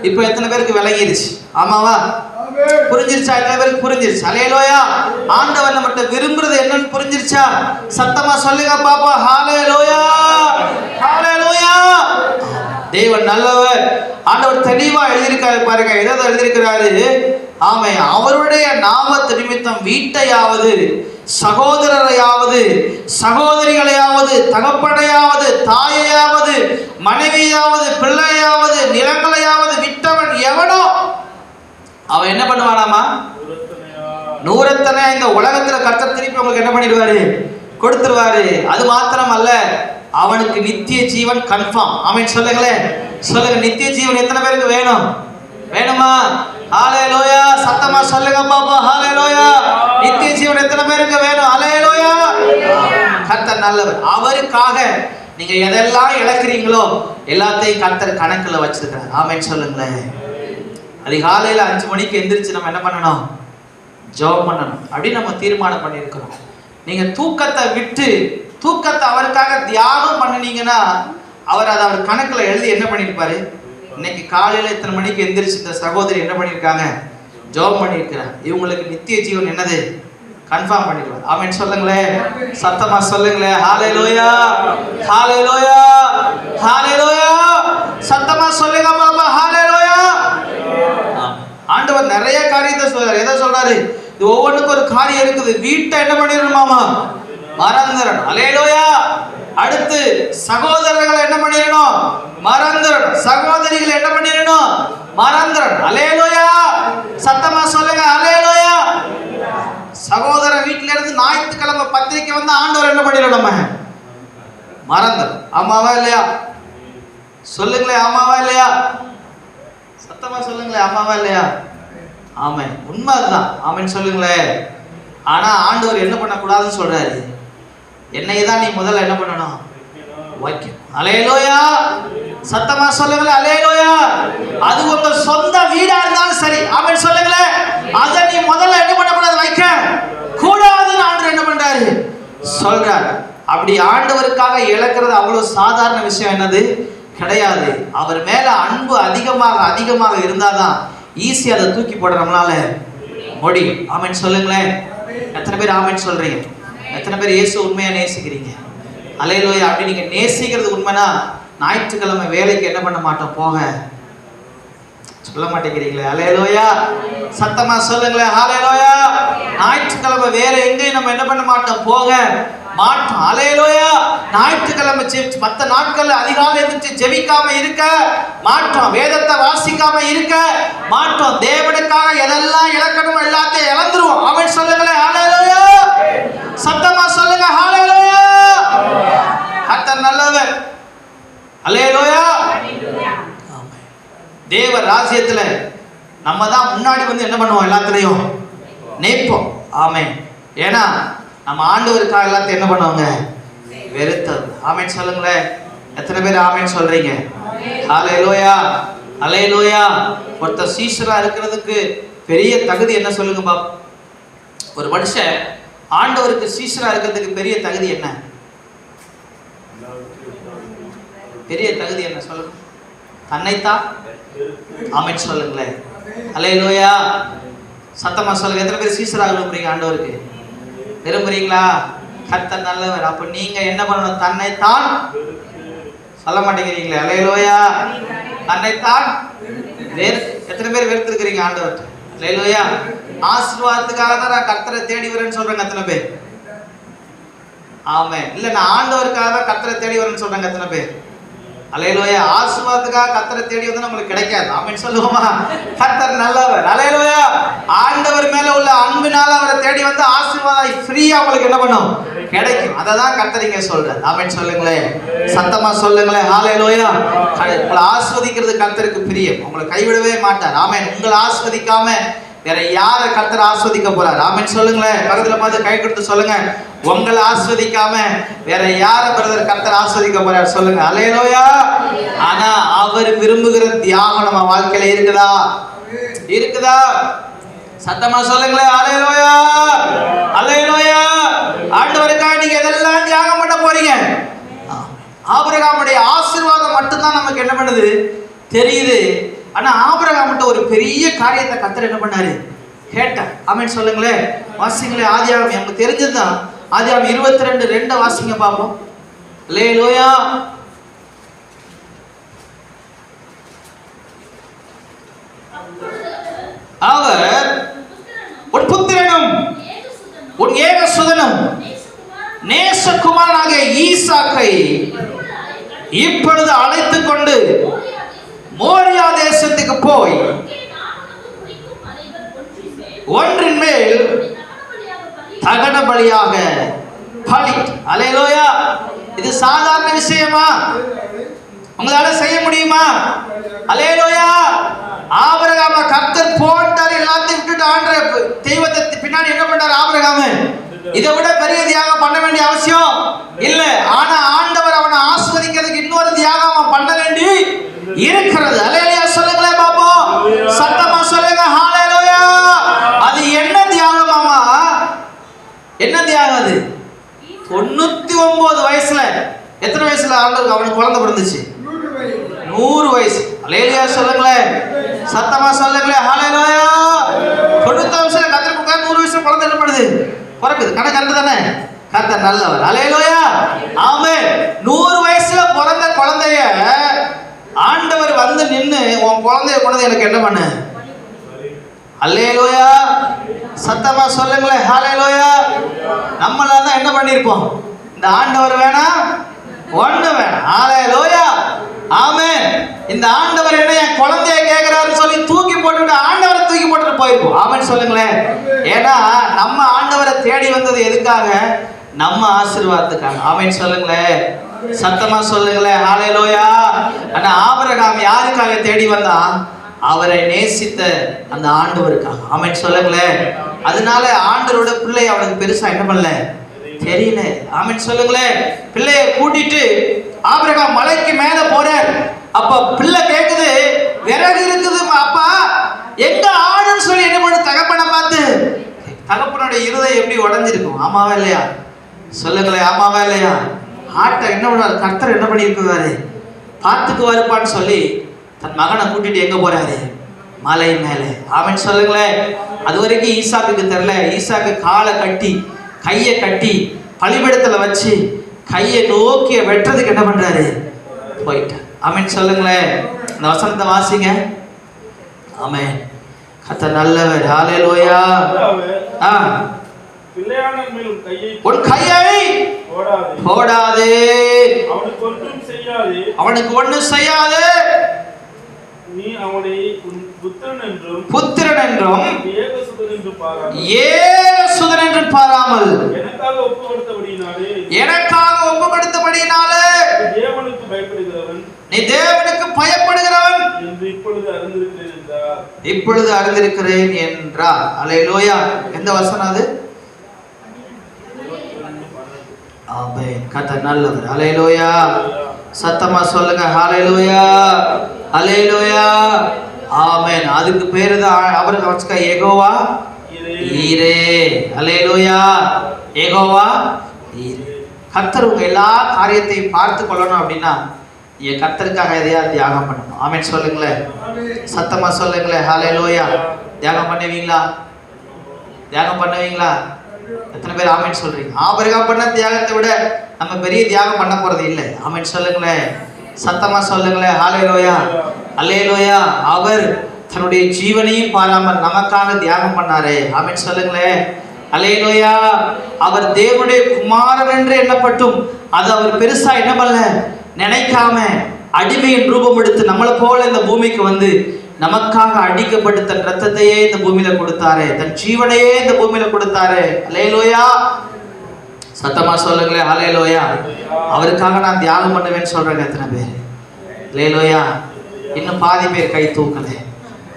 இப்போ எத்தனை பேருக்கு விளங்கிருச்சு? ஆமாவா? புரிஞ்சிருச்சா? எத்தனை பேருக்கு புரிஞ்சிருச்சு? அல்லேலூயா. ஆண்டவர் நம்மகிட்ட விரும்புறது என்னன்னு புரிஞ்சிருச்சா? சத்தமா சொல்லுங்க பாப்பா. ஹல்லேலூயா, ஹல்லேலூயா. தேவன் நல்லவர். ஆண்டவர் தெளிவா எழுதியிருக்காரு பாருங்க. ஏதாவது எழுதியிருக்கிறாரு, ஆமை அவருடைய நாமத்து நிமித்தம் வீட்டையாவது சகோதரரையாவது சகோதரிகளையாவது தகப்பனையாவது தாயையாவது மனைவியாவது பிள்ளையாவது நிலங்களையாவது விட்டவன் எவனோ அவன் என்ன பண்ணுவானாமா? நூறத்தனை இந்த உலகத்துல கர்த்தர் திருப்பி உங்களுக்கு என்ன பண்ணிடுவாரு? கொடுத்துருவாரு. அது மாத்திரம் அல்ல, அவனுக்கு நித்திய ஜீவன் கன்ஃபார்ம். ஆமென் சொல்லுங்களேன். சொல்லுங்க, நித்திய ஜீவன் எத்தனை பேருக்கு வேணும்? வேணுமா? ஹalleluya. சத்தமா சொல்லுங்க பாப்பா, ஹalleluya. நித்திய ஜீவன் எத்தனை பேருக்கு வேணும்? ஹalleluya. கர்த்தர் நல்லவர். அவருக்காக நீங்க எதெல்லாம் இழக்கிறீங்களோ எல்லாத்தையும் கர்த்தர் கணக்குல வச்சிருக்காரு. ஆமென் சொல்லுங்களேன். அதிகாலையில 5 மணிக்கு எந்திரிச்சு நம்ம என்ன பண்ணணும்? ஜெபம் பண்ணணும் அப்படின்னு நம்ம தீர்மானம் பண்ணியிருக்கிறோம். நீங்க தூக்கத்தை விட்டு தூக்கத்தை அவருக்காக தியானம் பண்ணினீங்கன்னா அவர் அதை அவர் கணக்குல எழுதி என்ன பண்ணிருப்பாரு? இன்னைக்கு காலையில இத்தனை மணிக்கு எந்திரிச்சு இந்த சகோதரி என்ன பண்ணியிருக்காங்க? ஜெபம் பண்ணியிருக்கிறார். இவங்களுக்கு நித்திய ஜீவன் என்னது? கன்ஃபார்ம் பண்ணிடுவார். ஆமென் சொல்லுங்களேன். சத்தமா சொல்லுங்களேன். ஹalleluya, ஹalleluya, ஹalleluya. சத்தமா சொல்லுங்க பாப்பா, ஹalleluya. ஆண்டவர் நிறைய காரியத்தை சொல்றாரு. எதை சொல்றாரு? இது ஒவ்வொன்றுக்கும் ஒரு காரியம் இருக்குது. வீட்டை என்ன பண்ணிடணுமாமா? மறந்துடணும். ஹalleluya. அடுத்து சகோதரர்களை என்ன பண்ணிடணும்? மறந்துடணும். சகோதரிகளை என்ன பண்ணிடணும்? மறந்துடணும். ஹalleluya. சத்தமா சொல்லுங்க, ஹalleluya. சகோதரன் வீட்டுல இருந்து ஞாயிற்றுக்கிழமை பத்திரிக்கை வந்து ஆண்டவர் என்ன பண்ணிடணும்? மறந்துடும். ஆமாவா இல்லையா? சொல்லுங்களேன், ஆமாவா இல்லையா? சத்தமா சொல்லுங்களேன், ஆமாவா இல்லையா? ஆமென். உண்மை அதுதான். ஆமென் சொல்லுங்களேன். ஆனா ஆண்டவர் என்ன பண்ணக்கூடாதுன்னு சொல்றாரு? என்னை தான் நீ முதல்ல என்ன பண்ணணும்? வைக்கணும். ஹalleluya. சத்தமா சொல்லுங்களேன், ஹalleluya. அது உங்க சொந்த வீடா இருந்தாலும் சரி, ஆமென் சொல்லுங்களேன், அதை நீ முதல்ல என்ன பண்ணக்கூடாது? வைக்க கூடாதுன்னு ஆண்டவர் என்ன பண்றாரு? சொல்றாரு. அப்படி ஆண்டவருக்காக இழக்கிறது அவ்வளவு சாதாரண விஷயம் என்னது? கிடையாது. அவர் மேல அன்பு அதிகமாக அதிகமாக இருந்தாதான் ஈஸியா அதை தூக்கி போட நம்மளால முடியும். ஆமென் சொல்லுங்களேன். எத்தனை பேர் ஆமென் சொல்றீங்க? எத்தனை பேர் இயேசு உண்மையா நேசிக்கிறீங்க? ஹalleluya. அப்படி நீங்க நேசிக்கிறது உண்மைனா ஞாயிற்றுக்கிழமை வேலைக்கு என்ன பண்ண மாட்டோம்? போக சொல்ல மாட்டேங்கிறீங்களே. ஹalleluya. சத்தமா சொல்லுங்களேன், ஹalleluya. ஞாயிற்றுக்கிழமை வேற எங்கேயும் நம்ம என்ன பண்ண மாட்டோம்? போக மாட்டோம். ஹalleluya. ஞாயிற்றுக்கிழமை மற்ற நாட்கள்ல அதிகாலை எந்திரிச்சு ஜெபிக்காம இருக்க மாட்டோம். வேதத்தை வாசிக்காம இருக்க மாட்டோம். தேவனுக்காக எதெல்லாம் இழக்கணும் எல்லாத்தையும் இழந்துருவோம். ஆமென் சொல்லுங்களேன், ஹalleluya. சத்தமா சொல்லுங்க, ஹalleluya. கர்த்தர் நல்லவர். ஹalleluya. தேவ ராஜ்யத்துல நம்ம தான் முன்னாடி வந்து என்ன பண்ணுவோம்? எல்லாத்துலயும் நேப்போம். ஆமென். ஏன்னா நம்ம ஆண்டவருக்காக எல்லாத்தையும் என்ன பண்ணுவாங்க? வெறுத்தது. ஆமென் சொல்லுங்களேன். எத்தனை பேர் ஆமென் சொல்றீங்க? ஹalleluya, ஹalleluya. ஒருத்தர் சீஷரா இருக்கிறதுக்கு பெரிய தகுதி என்ன சொல்லுங்க பாப்போம்? ஒரு மனுஷன் ஆண்டவருக்கு சீஷரா இருக்கிறதுக்கு பெரிய தகுதி என்ன? பெரிய தகுதி என்ன சொல்லுங்க? தன்னைத்தான். ஆமென் சொல்லுங்களேன், ஹalleluya. சத்தமா சொல்லுங்க. எத்தனை பேர் சீஷரா விரும்புறீங்க? ஆண்டவருக்கு விரும்புறீங்களா? கர்த்தர் நல்லவர். அப்ப நீங்க என்ன பண்ணணும்? தன்னைத்தான். சொல்ல மாட்டேங்கிறீங்களே, ஹalleluya. தன்னைத்தான் எத்தனை பேர் வெறுத்திருக்கிறீங்க ஆண்டவர்? ஹalleluya. ஆசீர்வாதத்துக்காக தான் நான் கர்த்தரை தேடி வரேன்னு சொல்றேன். எத்தனை பேர்? ஆமென். இல்ல நான் ஆண்டவருக்காக தான் கர்த்தரை தேடி வரேன்னு சொல்றேன். எத்தனை பேர்? ஹalleluya. ஆசீர்வாதத்துக்காக கர்த்தரை தேடி வந்து நமக்கு கிடைக்காது. ஆமென் சொல்லுவோமா? கர்த்தர் நல்லவர். ஹalleluya. ஆண்டவர் மேல உள்ள அன்பினால அவரை தேடி வந்து ஆசீர்வாதம் ஃப்ரீயா உங்களுக்கு என்ன பண்ணும்? கிடைக்கும். அதை தான் கர்த்தர் இங்க சொல்றார். ஆமென் சொல்லுங்களேன். சத்தமா சொல்லுங்களேன், ஹalleluya. உங்களை ஆஸ்வதிக்கிறது கர்த்தருக்கு பிரியம். உங்களை கைவிடவே மாட்டார். ஆமென். உங்களை ஆஸ்வதிக்காம வேற யாரை கர்த்தர் ஆஸ்வதிக்க போறார்? ஆமென் சொல்லுங்களேன். பக்கத்துல பார்த்து கை கொடுத்து சொல்லுங்க, உங்களை ஆஸ்வதிக்காம வேற யாரை பிரதர் கர்த்தர் ஆஸ்வதிக்க போறார்? சொல்லுங்க, ஹalleluya. ஆனா அவர் விரும்புகிற தியாகம் நம்ம வாழ்க்கையில இருக்குதா? இருக்குதா? சத்தமா சொல்லுங்களேன், ஹalleluya, ஹalleluya. ஆண்டவருக்காக நீங்க எதெல்லாம் தியாகம் பண்ண போறீங்க? ஆபிரகாமுடைய ஆசீர்வாதம் மட்டும்தான் நமக்கு என்ன பண்ணுது? தெரியுது. ஆனா ஆபிரகாம்கிட்ட ஒரு பெரிய காரியத்தை கர்த்தர் என்ன பண்ணாரு? கேட்டார். ஆமென் சொல்லுங்களேன். வாசிங்களே, ஆதியாகமம் நமக்கு தெரிஞ்சதுதான். ஆதியாகமம் 22:2 வாசிங்க பாப்போம். ஹalleluya. அவர் உன் புத்திரனும் உன் ஏகசுதனும் நேசகுமாரனாகிய ஈசாக்கை இப்பொழுது அழைத்துக் கொண்டு மோரியா தேசத்துக்கு போய் ஒன்றின் மேல் தகன பலியாக பலி. அல்லேலூயா. இது சாதாரண விஷயமா? உங்களால செய்ய முடியுமா? அல்லேலூயா. ஆபிரகாம கர்த்தர் போட்டார், எல்லாத்தையும் விட்டுட்டு ஆண்டற தெய்வத்தை பின்னாடி என்ன பண்றார் ஆபிரகாம்? இதை விட பெரிய தியாகம் பண்ண வேண்டிய அவசியம் இல்ல. ஆனா ஆண்டவர் அவனை ஆஸ்வதிக்கிறதுக்கு இன்னொரு தியாகம் அவன் பண்ண வேண்டி இருக்கிறது. அல்லேலூயா சொல்லுங்களேன் பாப்போம், சத்தமா சொல்லுங்க ஹalleluya. அது என்ன தியாகமாமா? என்ன தியாகம் அது? 99 வயசுல, எத்தனை வயசுல ஆண்டவருக்கு அவனுக்கு குழந்தை பிறந்துச்சு? 100 வயசு. அல்லேலூயா சொல்லுங்களேன், சத்தமா சொல்லுங்களேன் ஹalleluya. 99 வயசுல கர்த்தருக்கு 100 வயசுல குழந்தை என்ன பண்ணுது? பிறக்குது. கணக்கு கரெக்ட் தானே? கர்த்தர் நல்லவர். அல்லேலூயா ஆமென். 100 வயசுல பிறந்த குழந்தைய ஆண்டவர் வந்து நின்னு உன் குழந்தைய கொண்டு எனக்கு என்ன பண்ணு? அல்லேலூயா சத்தமா சொல்லுங்களேன் ஹalleluya. நம்மளா தான் என்ன பண்ணிருப்போம்? இந்த ஆண்டவர் வேணாம், ஒண்ணு வேணாம். ஹalleluya ஆமென். இந்த ஆண்டவர் என்ன என் குழந்தைய கேக்குறாருன்னு சொல்லி தூக்கி போட்டுட்டு ஆண்டவரை தூக்கி போட்டுட்டு போயிருப்போம். ஆமென் சொல்லுங்களேன். ஏன்னா நம்ம ஆண்டவரை தேடி வந்தது எதுக்காக? நம்ம ஆசீர்வாதத்துக்காக. ஆமென் சொல்லுங்களேன், சத்தமா சொல்லுங்களேன் ஹalleluya. ஆனா ஆபிரகாம் யாருக்காக தேடி வந்தான்? அவரை நேசித்த அந்த ஆண்டவருக்காக. ஆமென் சொல்லுங்களேன். அதனால ஆண்டவரோட பிள்ளை அவனுக்கு பெருசா என்ன பண்ணல, தெரியல. ஆமென் சொல்லுங்களேன். பிள்ளைய கூட்டிட்டு ஆபிரகாம் மலைக்கு மேல போறார். அப்ப பிள்ளை கேக்குது, விறகு இருக்குது அப்பா, எங்க ஆடுன்னு சொல்லி என்ன பண்ணு? தகப்பனை பார்த்து. தகப்பனுடைய இருதயம் எப்படி உடைஞ்சிருக்கும்? ஆமாவா இல்லையா? சொல்லுங்களேன் ஆமாவா இல்லையா? ஆட்டை என்ன பண்ணுவாரு? கர்த்தர் என்ன பண்ணி இருக்கிறாரு? பார்த்துக்கு வருப்பான்னு சொல்லி தன் மகனை கூட்டிட்டு எங்க போறாரு? மலை மேலே. ஆமென் சொல்லுங்களேன். அது வரைக்கும் ஈசாக்குக்கு தெரியல. ஈசாக்கு காலை கட்டி கையை கட்டி பலிபீடத்துல வச்சு கையை நோக்கி வெட்டுறதுக்கு என்ன பண்றாரு? போயிட்டார். ஆமென் சொல்லுங்களேன். அந்த வசனத்தை வாசிங்க. ஆமென். கர்த்தர் நல்லவர். ஹalleluya. உன் கையை போடாதே, அவனுக்கு ஒன்றும் செய்யாதே, நீ அவனை புத்திரன் என்றும் ஏகசுதன் என்றும் பாராமல் எனக்காக ஒப்பு கொடுத்தபடியினாலே நீ தேவனுக்கு பயப்படுகிறவன் என்று இப்பொழுது அறிந்திருக்கிறேன் என்றார். அல்லேலூயா. எந்த வசனம் அது? ஆமென். கர்த்தர் நல்லவர். அல்லேலூயா. சத்தமா சொல்லுங்க ஹalleluya. அல்லேலூயா ஆமென். அதுக்கு பேரு தான் அவருக்கு வச்சுக்க யெகோவா ஈரே. அல்லேலூயா யெகோவா ஈரே. கர்த்தர் உங்க எல்லா காரியத்தையும் பார்த்து கொள்ளணும் அப்படின்னா நீங்க கர்த்தருக்காக எதையா தியாகம் பண்ணணும். ஆமென் சொல்லுங்களேன், சத்தமா சொல்லுங்களேன் ஹalleluya. தியாகம் பண்ணுவீங்களா? தியாகம் பண்ணுவீங்களா? எத்தனை பேர் ஆமென் சொல்றீங்க? ஆபிரகாம் பண்ண தியாகத்தை விட நம்ம பெரிய தியாகம் பண்ண போறது இல்லை. ஆமென் சொல்லுங்களேன், சத்தமா சொல்லுங்களேன் ஹalleluya. அல்லேலூயா. அவர் தன்னுடைய ஜீவனையும் பாராமல் நமக்காக தியாகம் பண்ணாரே. ஆமென் சொல்லுங்களேன் அல்லேலூயா. அவர் தேவனுடைய குமாரன் என்று எண்ணப்பட்டும் அது அவர் பெருசா என்ன பண்ணல, நினைக்காம அடிமையின் ரூபம் எடுத்து நம்மளை போல இந்த பூமிக்கு வந்து நமக்காக அடிக்கப்பட்டு தன் ரத்தத்தையே இந்த பூமியில கொடுத்தாரு, தன் ஜீவனையே இந்த பூமியில கொடுத்தாரு. அல்லேலூயா. சத்தமா சொல்லுங்களேன் அல்லேலூயா. அவருக்காக நான் தியாகம் பண்ணுவேன்னு சொல்றேன் எத்தனை பேர்? அல்லேலூயா. இன்னும் பாதி பேர் கை தூக்கல.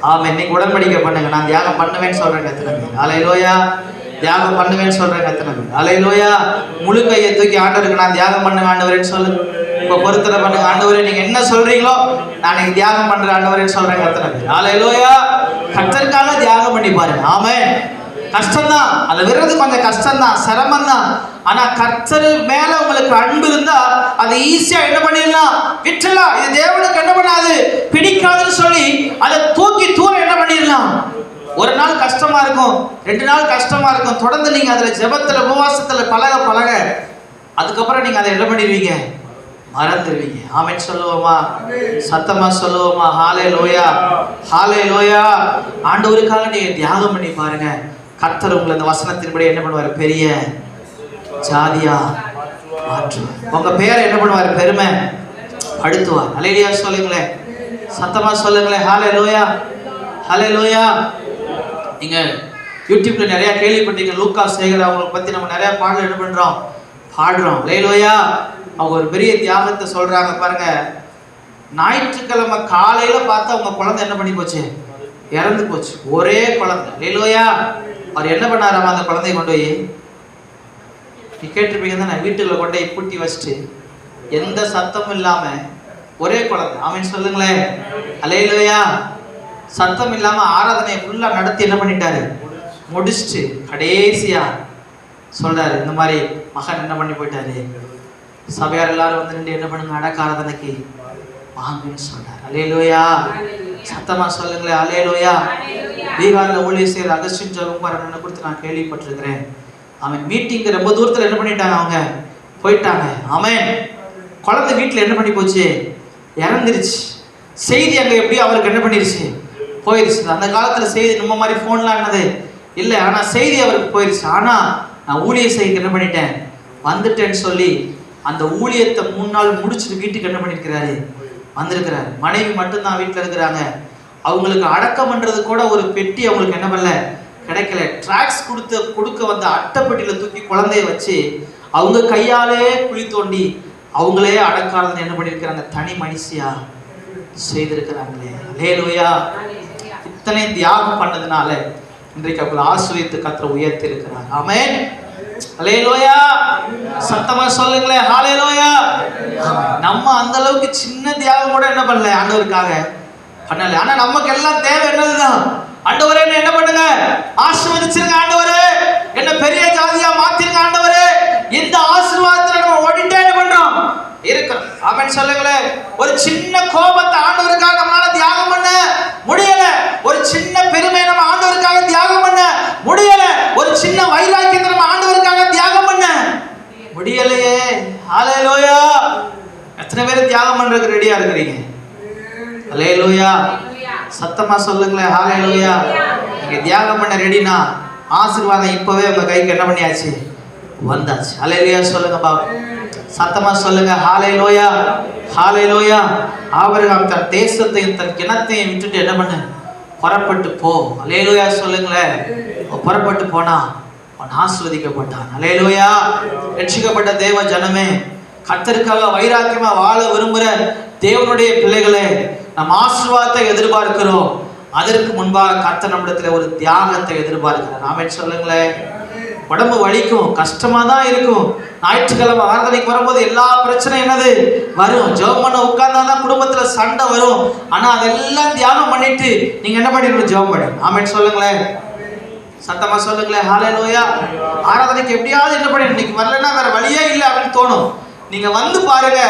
ஆமென். இன்னைக்கு உடன்படிக்கை பண்ணுங்க, நான் தியாகம் பண்ணுவேன்னு சொல்றேன் எத்தனை பேர்? அல்லேலூயா. தியாகம் பண்ணுவேன்னு சொல்றேன் எத்தனை பேர்? அல்லேலூயா. முழு கையை தூக்கி ஆண்டவருக்கு நான் தியாகம் பண்ணுவேன் ஆண்டவரேன்னு சொல்லுங்க. இப்ப பொருத்தனை பண்ணுங்க. ஆண்டவரே நீங்க என்ன சொல்றீங்களோ நான் நீங்க தியாகம் பண்ற ஆண்டவரேன்னு சொல்றேன் எத்தனை பேர்? அல்லேலூயா. கர்த்தருக்காக தியாகம் பண்ணி பாருங்க. ஆமென். கஷ்டம்தான், அதை விடுறது கொஞ்சம் கஷ்டம்தான், சிரமம் தான். ஆனா கர்த்தர் மேல உங்களுக்கு அன்பு இருந்தா அது ஈஸியா என்ன பண்ணிடலாம், விட்டுலாம். இது தேவனுக்கு என்ன பண்ணாது, பிடிக்காதுன்னு சொல்லி அதை தூக்கி தூர என்ன பண்ணிடலாம். ஒரு நாள் கஷ்டமா இருக்கும், 2 நாள் கஷ்டமா இருக்கும், தொடர்ந்து நீங்க அதுல ஜெபத்துல உபவாசத்துல பழக அதுக்கப்புறம் நீங்க அதை என்ன பண்ணிடுவீங்க, மறந்துடுவீங்க. ஆமென் சொல்லுவோமா? சத்தமா சொல்லுவோமா? ஹalleluya, ஹalleluya. ஆண்டவருக்காக நீங்க தியாகம் பண்ணி பாருங்க. கர்த்தர் உங்களை இந்த வசனத்தின்படி என்ன பண்ணுவார்? பெரிய ஜாதியா மாற்றுவார். உங்க பேரை என்ன பண்ணுவார்? பெருமை படுத்துவார். ஹalleluya சொல்லுங்களேன், சத்தமா சொல்லுங்களேன். ஹalleluya, ஹalleluya. நீங்க யூடியூப்ல நிறைய கேள்விப்பட்டீங்க. லூக்கா சேகர் அவங்களை பத்தி நம்ம நிறைய பாடல் என்ன பண்றோம்? பாடுறோம். ஹalleluya. அவங்க ஒரு பெரிய தியாகத்தை சொல்றாங்க பாருங்க. ஞாயிற்றுக்கிழமை காலையில பார்த்தா அவங்க குழந்தை என்ன பண்ணி போச்சு? இறந்து போச்சு. ஒரே குழந்தை. ஹalleluya. அவர் என்ன பண்ணாராமா? அந்த குழந்தையை கொண்டு போய், நீ கேட்டிருப்பீங்க தானே, வீட்டுக்குள்ள கொண்டு போய் பூட்டி வச்சுட்டு எந்த சத்தமும் இல்லாம ஒரே குழந்தை. ஆமென் சொல்லுங்களேன். ஹalleluya. சத்தம் இல்லாம ஆராதனையை ஃபுல்லா நடத்தி என்ன பண்ணிட்டாரு? முடிச்சுட்டு கடைசியா சொல்றாரு, இந்த மாதிரி மகன் என்ன பண்ணி போயிட்டாரு, சபையார் எல்லாரும் வந்து நின்று என்ன பண்ணுங்க, அடக்க ஆராதனைக்கு வாங்கன்னு சொல்றாரு. ஹalleluya. சத்தமா சொல்லுங்களேன். ஹalleluya. பீகார்ல ஊழியர் செய்யற அகஸ்டின் ஜெபம் குறித்து நான் கேள்விப்பட்டிருக்கிறேன். அவன் மீட்டிங்கு ரொம்ப தூரத்துல என்ன பண்ணிட்டாங்க, அவங்க போயிட்டாங்க. ஆமென். குழந்தை வீட்டுல என்ன பண்ணி போச்சு? இறந்துருச்சு. செய்தி அங்க எப்படி அவருக்கு என்ன பண்ணிருச்சு? போயிருச்சு. அந்த காலத்துல செய்தி நம்ம மாதிரி போன்லாம் என்னது இல்லை, ஆனா செய்தி அவருக்கு போயிருச்சு. ஆனா நான் ஊழிய செய்ய என்ன பண்ணிட்டேன், வந்துட்டேன்னு சொல்லி அந்த ஊழியத்தை 3 நாள் முடிச்சுட்டு வீட்டுக்கு என்ன பண்ணிருக்கிறாரு? வந்திருக்கிறாரு. மனைவி மட்டும்தான் வீட்டுல இருக்கிறாங்க. அவங்களுக்கு அடக்கம் பண்றது கூட ஒரு பெட்டி அவங்களுக்கு என்ன பண்ணல, கிடைக்கல. டிராக்ஸ் கொடுக்க வந்த அட்டைப்பட்டியில தூக்கி குழந்தைய வச்சு அவங்க கையாலே குழி தோண்டி அவங்களே அடக்காரதை என்ன பண்ணிருக்கிறாங்க? தனி மனுஷியா செய்திருக்கிறாங்களே. ஹalleluya. இத்தனை தியாகம் பண்ணதுனால இன்றைக்கு அவங்களை ஆசீர்வதித்து கர்த்தர் உயர்த்தி இருக்கிறார். ஆமென். ஹalleluya. சத்தமா சொல்லுங்களேன். ஹalleluya. நம்ம அந்த அளவுக்கு சின்ன தியாகம் கூட என்ன பண்ணல, ஆண்டவருக்காக பண்ணல. ஆனா நமக்கு எல்லாம் தேவை என்னதுதான், ஆண்டவரே என்ன பண்ணுங்க, ஆசீர்வதிச்சிருங்க ஆண்டவரே, என்ன பெரிய ஜாதியா மாத்திருங்க ஆண்டவரே. இந்த ஆசீர்வாதத்துல நம்ம ஓடிட்டே என்ன பண்றோம் இருக்கிறோம். ஆமென் சொல்லுங்களேன். ஒரு சின்ன கோபத்தை ஆண்டவருக்காக நம்மளால தியாகம் பண்ண முடியல. ஒரு சின்ன பெருமை நம்ம ஆண்டவருக்காக தியாகம் பண்ண முடியல. ஒரு சின்ன வைராக்கியத்தை நம்ம ஆண்டவருக்காக தியாகம் பண்ண முடியலையே. ஹalleluya. எத்தனை பேர் தியாகம் பண்றதுக்கு ரெடியா இருக்கிறீங்க? ஹalleluya. சத்தமா சொல்லுங்களேன். ஹalleluya. நீங்க தியாகம் பண்ண ரெடினா ஆசீர்வாதம் இப்பவே உங்க கைக்கு என்ன பண்ணியாச்சு? வந்தாச்சு. ஹalleluya சொல்லுங்க பாபா. சத்தமா சொல்லுங்க. ஹalleluya, ஹalleluya. ஆபிரகாம் தன் தேசத்தையும் தன் கிணத்தையும் விட்டுட்டு என்ன பண்ண, புறப்பட்டு போ. ஹalleluya சொல்லுங்களேன். புறப்பட்டு போனா அவன் ஆசீர்வதிக்கப்பட்டான். ஹalleluya. ரட்சிக்கப்பட்ட தேவ ஜனமே, கர்த்தருக்காக வைராக்கியமா வாழ விரும்புற தேவனுடைய பிள்ளைகளே, நம்ம ஆசீர்வாதத்தை எதிர்பார்க்கிறோம். அதற்கு முன்பாக கர்த்தர் நம்மிடத்துல ஒரு தியாகத்தை எதிர்பார்க்கிறார். ஆமென் சொல்லுங்களேன். உடம்பு வலிக்கும், கஷ்டமா தான் இருக்கும். ஞாயிற்றுக்கிழமை ஆராதனைக்கு வரும்போது எல்லா பிரச்சனையும் என்னது வரும். ஜெபம் பண்ண உட்கார்ந்தாதான் குடும்பத்துல சண்டை வரும். ஆனா அதெல்லாம் தியாகம் பண்ணிட்டு நீங்க என்ன பண்ணிடணும்? ஜெபம் பண்ணு. ஆமென் சொல்லுங்களேன். சத்தமா சொல்லுங்களேன். ஹalleluya. ஆராதனைக்கு எப்படியாவது என்ன பண்ணி, இன்னைக்கு வரலன்னா வேற வழியே இல்லை அப்படின்னு தோணும். நீங்க வந்து பாருங்க.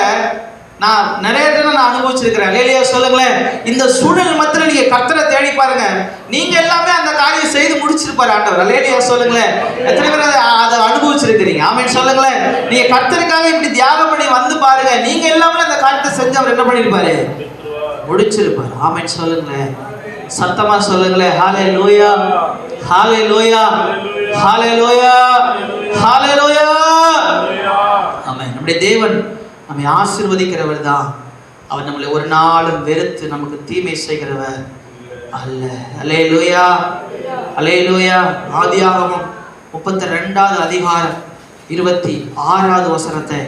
நான் நிறைய தடவை நான் அனுபவிச்சிருக்கிறேன். ஹalleluya சொல்லுங்களேன். இந்த சூழல் மத்தியில நீங்க கர்த்தரை தேடி பாருங்க. நீங்க எல்லாமே அந்த காரியம் செய்து முடிச்சிருப்பாரு ஆண்டவர். ஹalleluya சொல்லுங்களேன். எத்தனை பேர் அதை அனுபவிச்சிருக்கிறீங்க? ஆமென் சொல்லுங்களேன். நீங்க கர்த்தருக்காக இப்படி தியாகம் பண்ணி வந்து பாருங்க. நீங்க எல்லாமே அந்த காரியத்தை செஞ்சு அவர் என்ன பண்ணிருப்பாரு? முடிச்சிருப்பாரு. ஆமென் சொல்லுங்களேன். சத்தமா சொல்லுங்களேன். ஹalleluya, ஹalleluya, ஹalleluya, ஹalleluya. ஆமென். நம்முடைய தேவன் நம்மை ஆசீர்வதிக்கிறவர் தான். அவர் நம்மளை ஒரு நாளும் வெறுத்து நமக்கு தீமை செய்கிறவர் அல்ல. ஹalleluya, ஹalleluya. ஆதியாகமம் 32வது அதிகாரம் 26வது வசனத்தை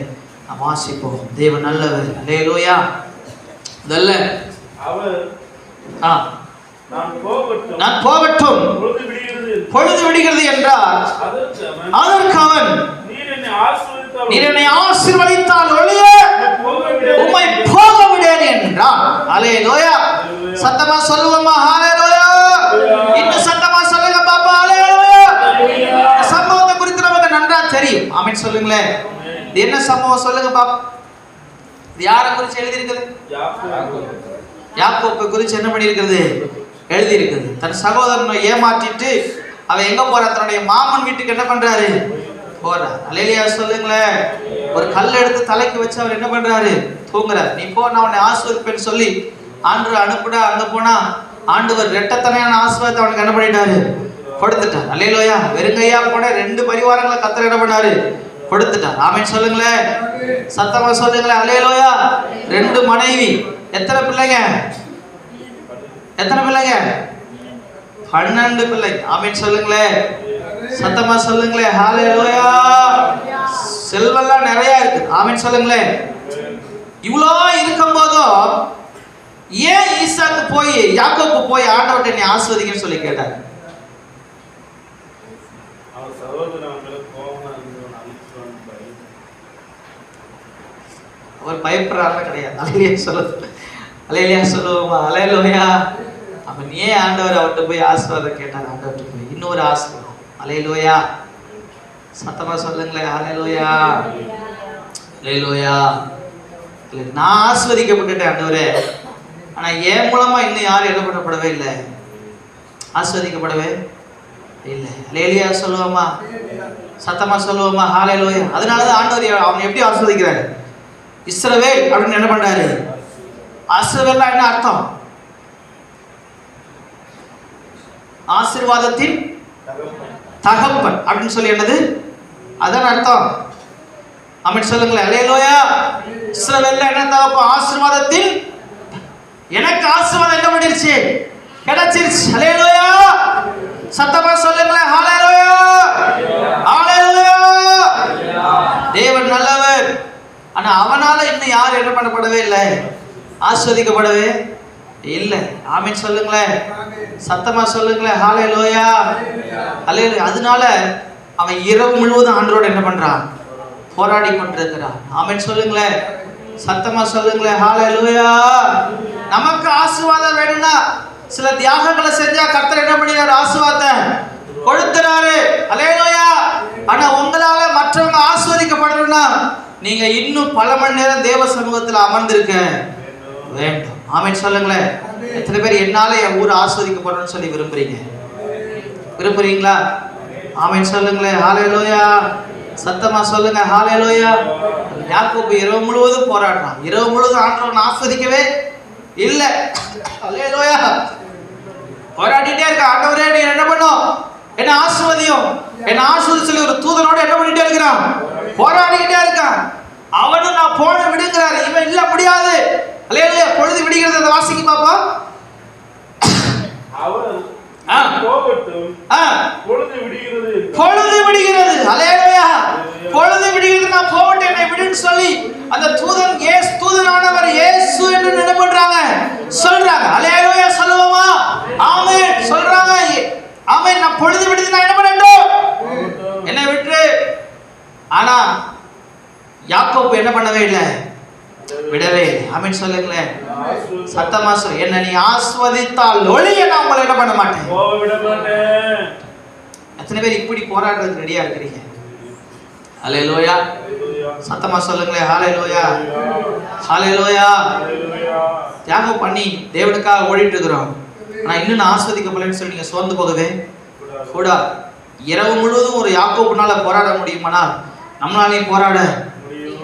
நாம் வாசிப்போம். தேவன் நல்லவர். ஹalleluya. நல்ல அவர் நான் போகட்டும், பொழுது விடுகிறது என்றார். அதற்கு அவன், நீர் என்னை ஆசீர்வதித்தால் ஒழிய உம்மை போக விடேன் என்றான். ஹalleluya. சத்தமா சொல்லுவோமா? ஹalleluya. இன்னும் சத்தமா சொல்லுங்க பாப்பா. ஹalleluya. சம்பவத்தை குறித்து நமக்கு நன்றா தெரியும். ஆமென் சொல்லுங்களேன். இது என்ன சம்பவம் சொல்லுங்க பாப்பா. இது யாரை குறித்து எழுதி இருக்குது? யாக்கோபை குறித்து என்ன பண்ணி இருக்கிறது? எழுதி இருக்குது. தன் சகோதரனை ஏமாற்றிட்டு அவன் எங்க போற, தன்னுடைய மாமன் வீட்டுக்கு என்ன பண்றாரு? போறார். அல்லேலூயா சொல்லுங்களேன். ஒரு கல் எடுத்து தலைக்கு வச்சு அவர் என்ன பண்றாரு? தூங்குறார். நீ போ, நான் உன்னை ஆசீர்வதிப்பேன்னு சொல்லி ஆண்டவர் அனுப்புடா. அங்க போனா ஆண்டவர் ரெட்டத்தனையான ஆசீர்வாதத்தை அவனுக்கு என்ன பண்ணிட்டாரு? கொடுத்துட்டார். அல்லேலூயா. வெறுங்கையா போன 2 பரிவாரங்களை கர்த்தர் என்ன பண்ணாரு? கொடுத்துட்டார். ஆமென் சொல்லுங்களேன். சத்தமா சொல்லுங்களேன். அல்லேலூயா. 2 மனைவி, எத்தனை பிள்ளைங்க? எத்தனை பிள்ளைங்க? 12 பிள்ளை. ஆமென் சொல்லுங்களேன். சத்தமா சொல்லுங்களேன். ஹalleluya. செல்வெல்லாம் நிறைய இருக்கு. ஆமென் சொல்லுங்களேன். இவ்வளோ இருக்கும்போதும் ஏன் ஈசாக்கு போய் யாக்கோபு போய் ஆண்டவர்ட்ட நீ ஆசீர்வதிக்கன்னு சொல்லி கேட்டார்? அவர் பயப்படுறாரு கிடையாது. அல்லேலூயா சொல்லுது. அல்லேலூயா சொல்லுவோமா? அல்லேலூயா. அப்ப ஏன் ஆண்டவர் அவர்கிட்ட போய் ஆசீர்வாதம் கேட்டார்? ஆண்டவர்கிட்ட போய் இன்னொரு ஆசீர்வாதம். அல்லேலூயா. சத்தமா சொல்லுங்களேன். அல்லேலூயா. அல்லேலூயா. நான் ஆசீர்வதிக்கப்பட்டுட்டேன் ஆண்டவரே, ஆனா என் மூலமா இன்னும் யாரும் என்ன பண்ணப்படவே இல்லை, ஆசீர்வதிக்கப்படவே இல்லை. அல்லேலூயா சொல்லுவோமா? சத்தமா சொல்லுவோமா? ஹalleluya. அதனாலதான் ஆண்டவர் அவனை எப்படி ஆசீர்வதிக்கிறாரு? இஸ்ரவேல் அப்படின்னு என்ன பண்றாரு? இஸ்ரவேல்னா என்ன அர்த்தம்? ஆசீர்வாதத்தின் தகப்பன் அப்படின்னு சொல்லி என்னது? அதான் அர்த்தம். ஆமென் சொல்லுங்களேன். அல்லேலூயா. இஸ்ரவேல்ல என்ன தகப்பன்? ஆசீர்வாதத்தின். எனக்கு ஆசீர்வாதம் என்ன பண்ணிருச்சு? கிடைச்சிருச்சு. அல்லேலூயா. சத்தமா சொல்லுங்களேன். ஹalleluya. ஹalleluya. தேவன் நல்லவர். ஆனா அவனால இன்னும் யாரும் என்ன பண்ணப்படவே இல்லை, ஆசீர்வதிக்கப்படவே இல்லை. ஆமென் சொல்லுங்களேன். சத்தமா சொல்லுங்களேன். ஹalleluya. ஹalleluya. அதனால அவன் இரவு முழுவதும் ஆண்டவரோட என்ன பண்றான்? போராடி கொண்டிருக்கிறான். ஆமென் சொல்லுங்களேன். சத்தமா சொல்லுங்களேன். ஹalleluya. நமக்கு ஆசீர்வாதம் வேணும்னா சில தியாகங்களை செஞ்சா கர்த்தர் என்ன பண்ணினாரு? ஆசீர்வாதத்தை கொடுத்துறாரு. அல்லேலூயா. ஆனா உங்களால மற்றவங்க ஆசீர்வதிக்கப்படணும்னா நீங்க இன்னும் பல மணி நேரம் தேவ சமூகத்தில் அமர்ந்திருக்க வேண்டும். ஆமென் சொல்லுங்களேன். எத்தனை பேர் என்னால என் ஊர் ஆசீர்வதிக்கப்படணும்னு சொல்லி விரும்புறீங்க? விரும்புறீங்களா? ஆமென் சொல்லுங்களேன். ஹalleluya. சத்தமா சொல்லுங்க. ஹalleluya. யாக்கோபு இரவு முழுவதும் போராடுறான். இரவு முழுவதும் ஆண்டவரை ஆசீர்வதிக்கவே இல்லை. ஹalleluya. போராடிட்டே இருக்க. ஆண்டவரே நீ என்ன பண்ணும்? என்ன ஆசீர்வதியும், என்ன ஆசீர்வதி சொல்லி ஒரு தூதனோட என்ன பண்ணிட்டே இருக்கிறான்? போராடிட்டே இருக்கான். அவனும் நான் போன விடுங்கிறாரு. இவன் இல்ல முடியாது. அல்லேலூயா. பொழுது விடுகிறது. அந்த வாசிக்கு பாப்பா. பொழுது விடுகிறது. அல்லேலூயா. பொழுது விடுகிறது. நான் போகட்டும், என்னை விடுன்னு சொல்லி அந்த தூதன் தூதனானவர் இயேசு என்று என்ன பண்றாங்க? சொல்றாங்க. அல்லேலூயா சொல்லுவோமா? ஆமென் சொல்றாங்க. ஆமென். நான் பொழுது விடுது, நான் என்ன பண்ணணும்? என்னை விட்டு. ஆனா யாக்கோபு என்ன பண்ணவே இல்லை, விடவே இல்லை. ஆமென் சொல்லுங்களேன். சத்தமா சொல். என்ன நீ ஆசீர்வதித்தால் ஒழிய நான் உங்களை என்ன பண்ண மாட்டேன். எத்தனை பேர் இப்படி போராடுறதுக்கு ரெடியா இருக்கிறீங்க? ஹalleluya. சத்தமா சொல்லுங்களேன். ஹalleluya. ஹalleluya. தியாகம் பண்ணி தேவனுக்காக ஓடிட்டு இருக்கிறோம். ஆனா இன்னும் நான் ஆசீர்வதிக்கப்படலைன்னு சொல்லி நீங்க சோர்ந்து போகவே கூடாது. இரவு முழுவதும் ஒரு யாக்கோபுனால போராட முடியுமானா நம்மளாலையும் போராட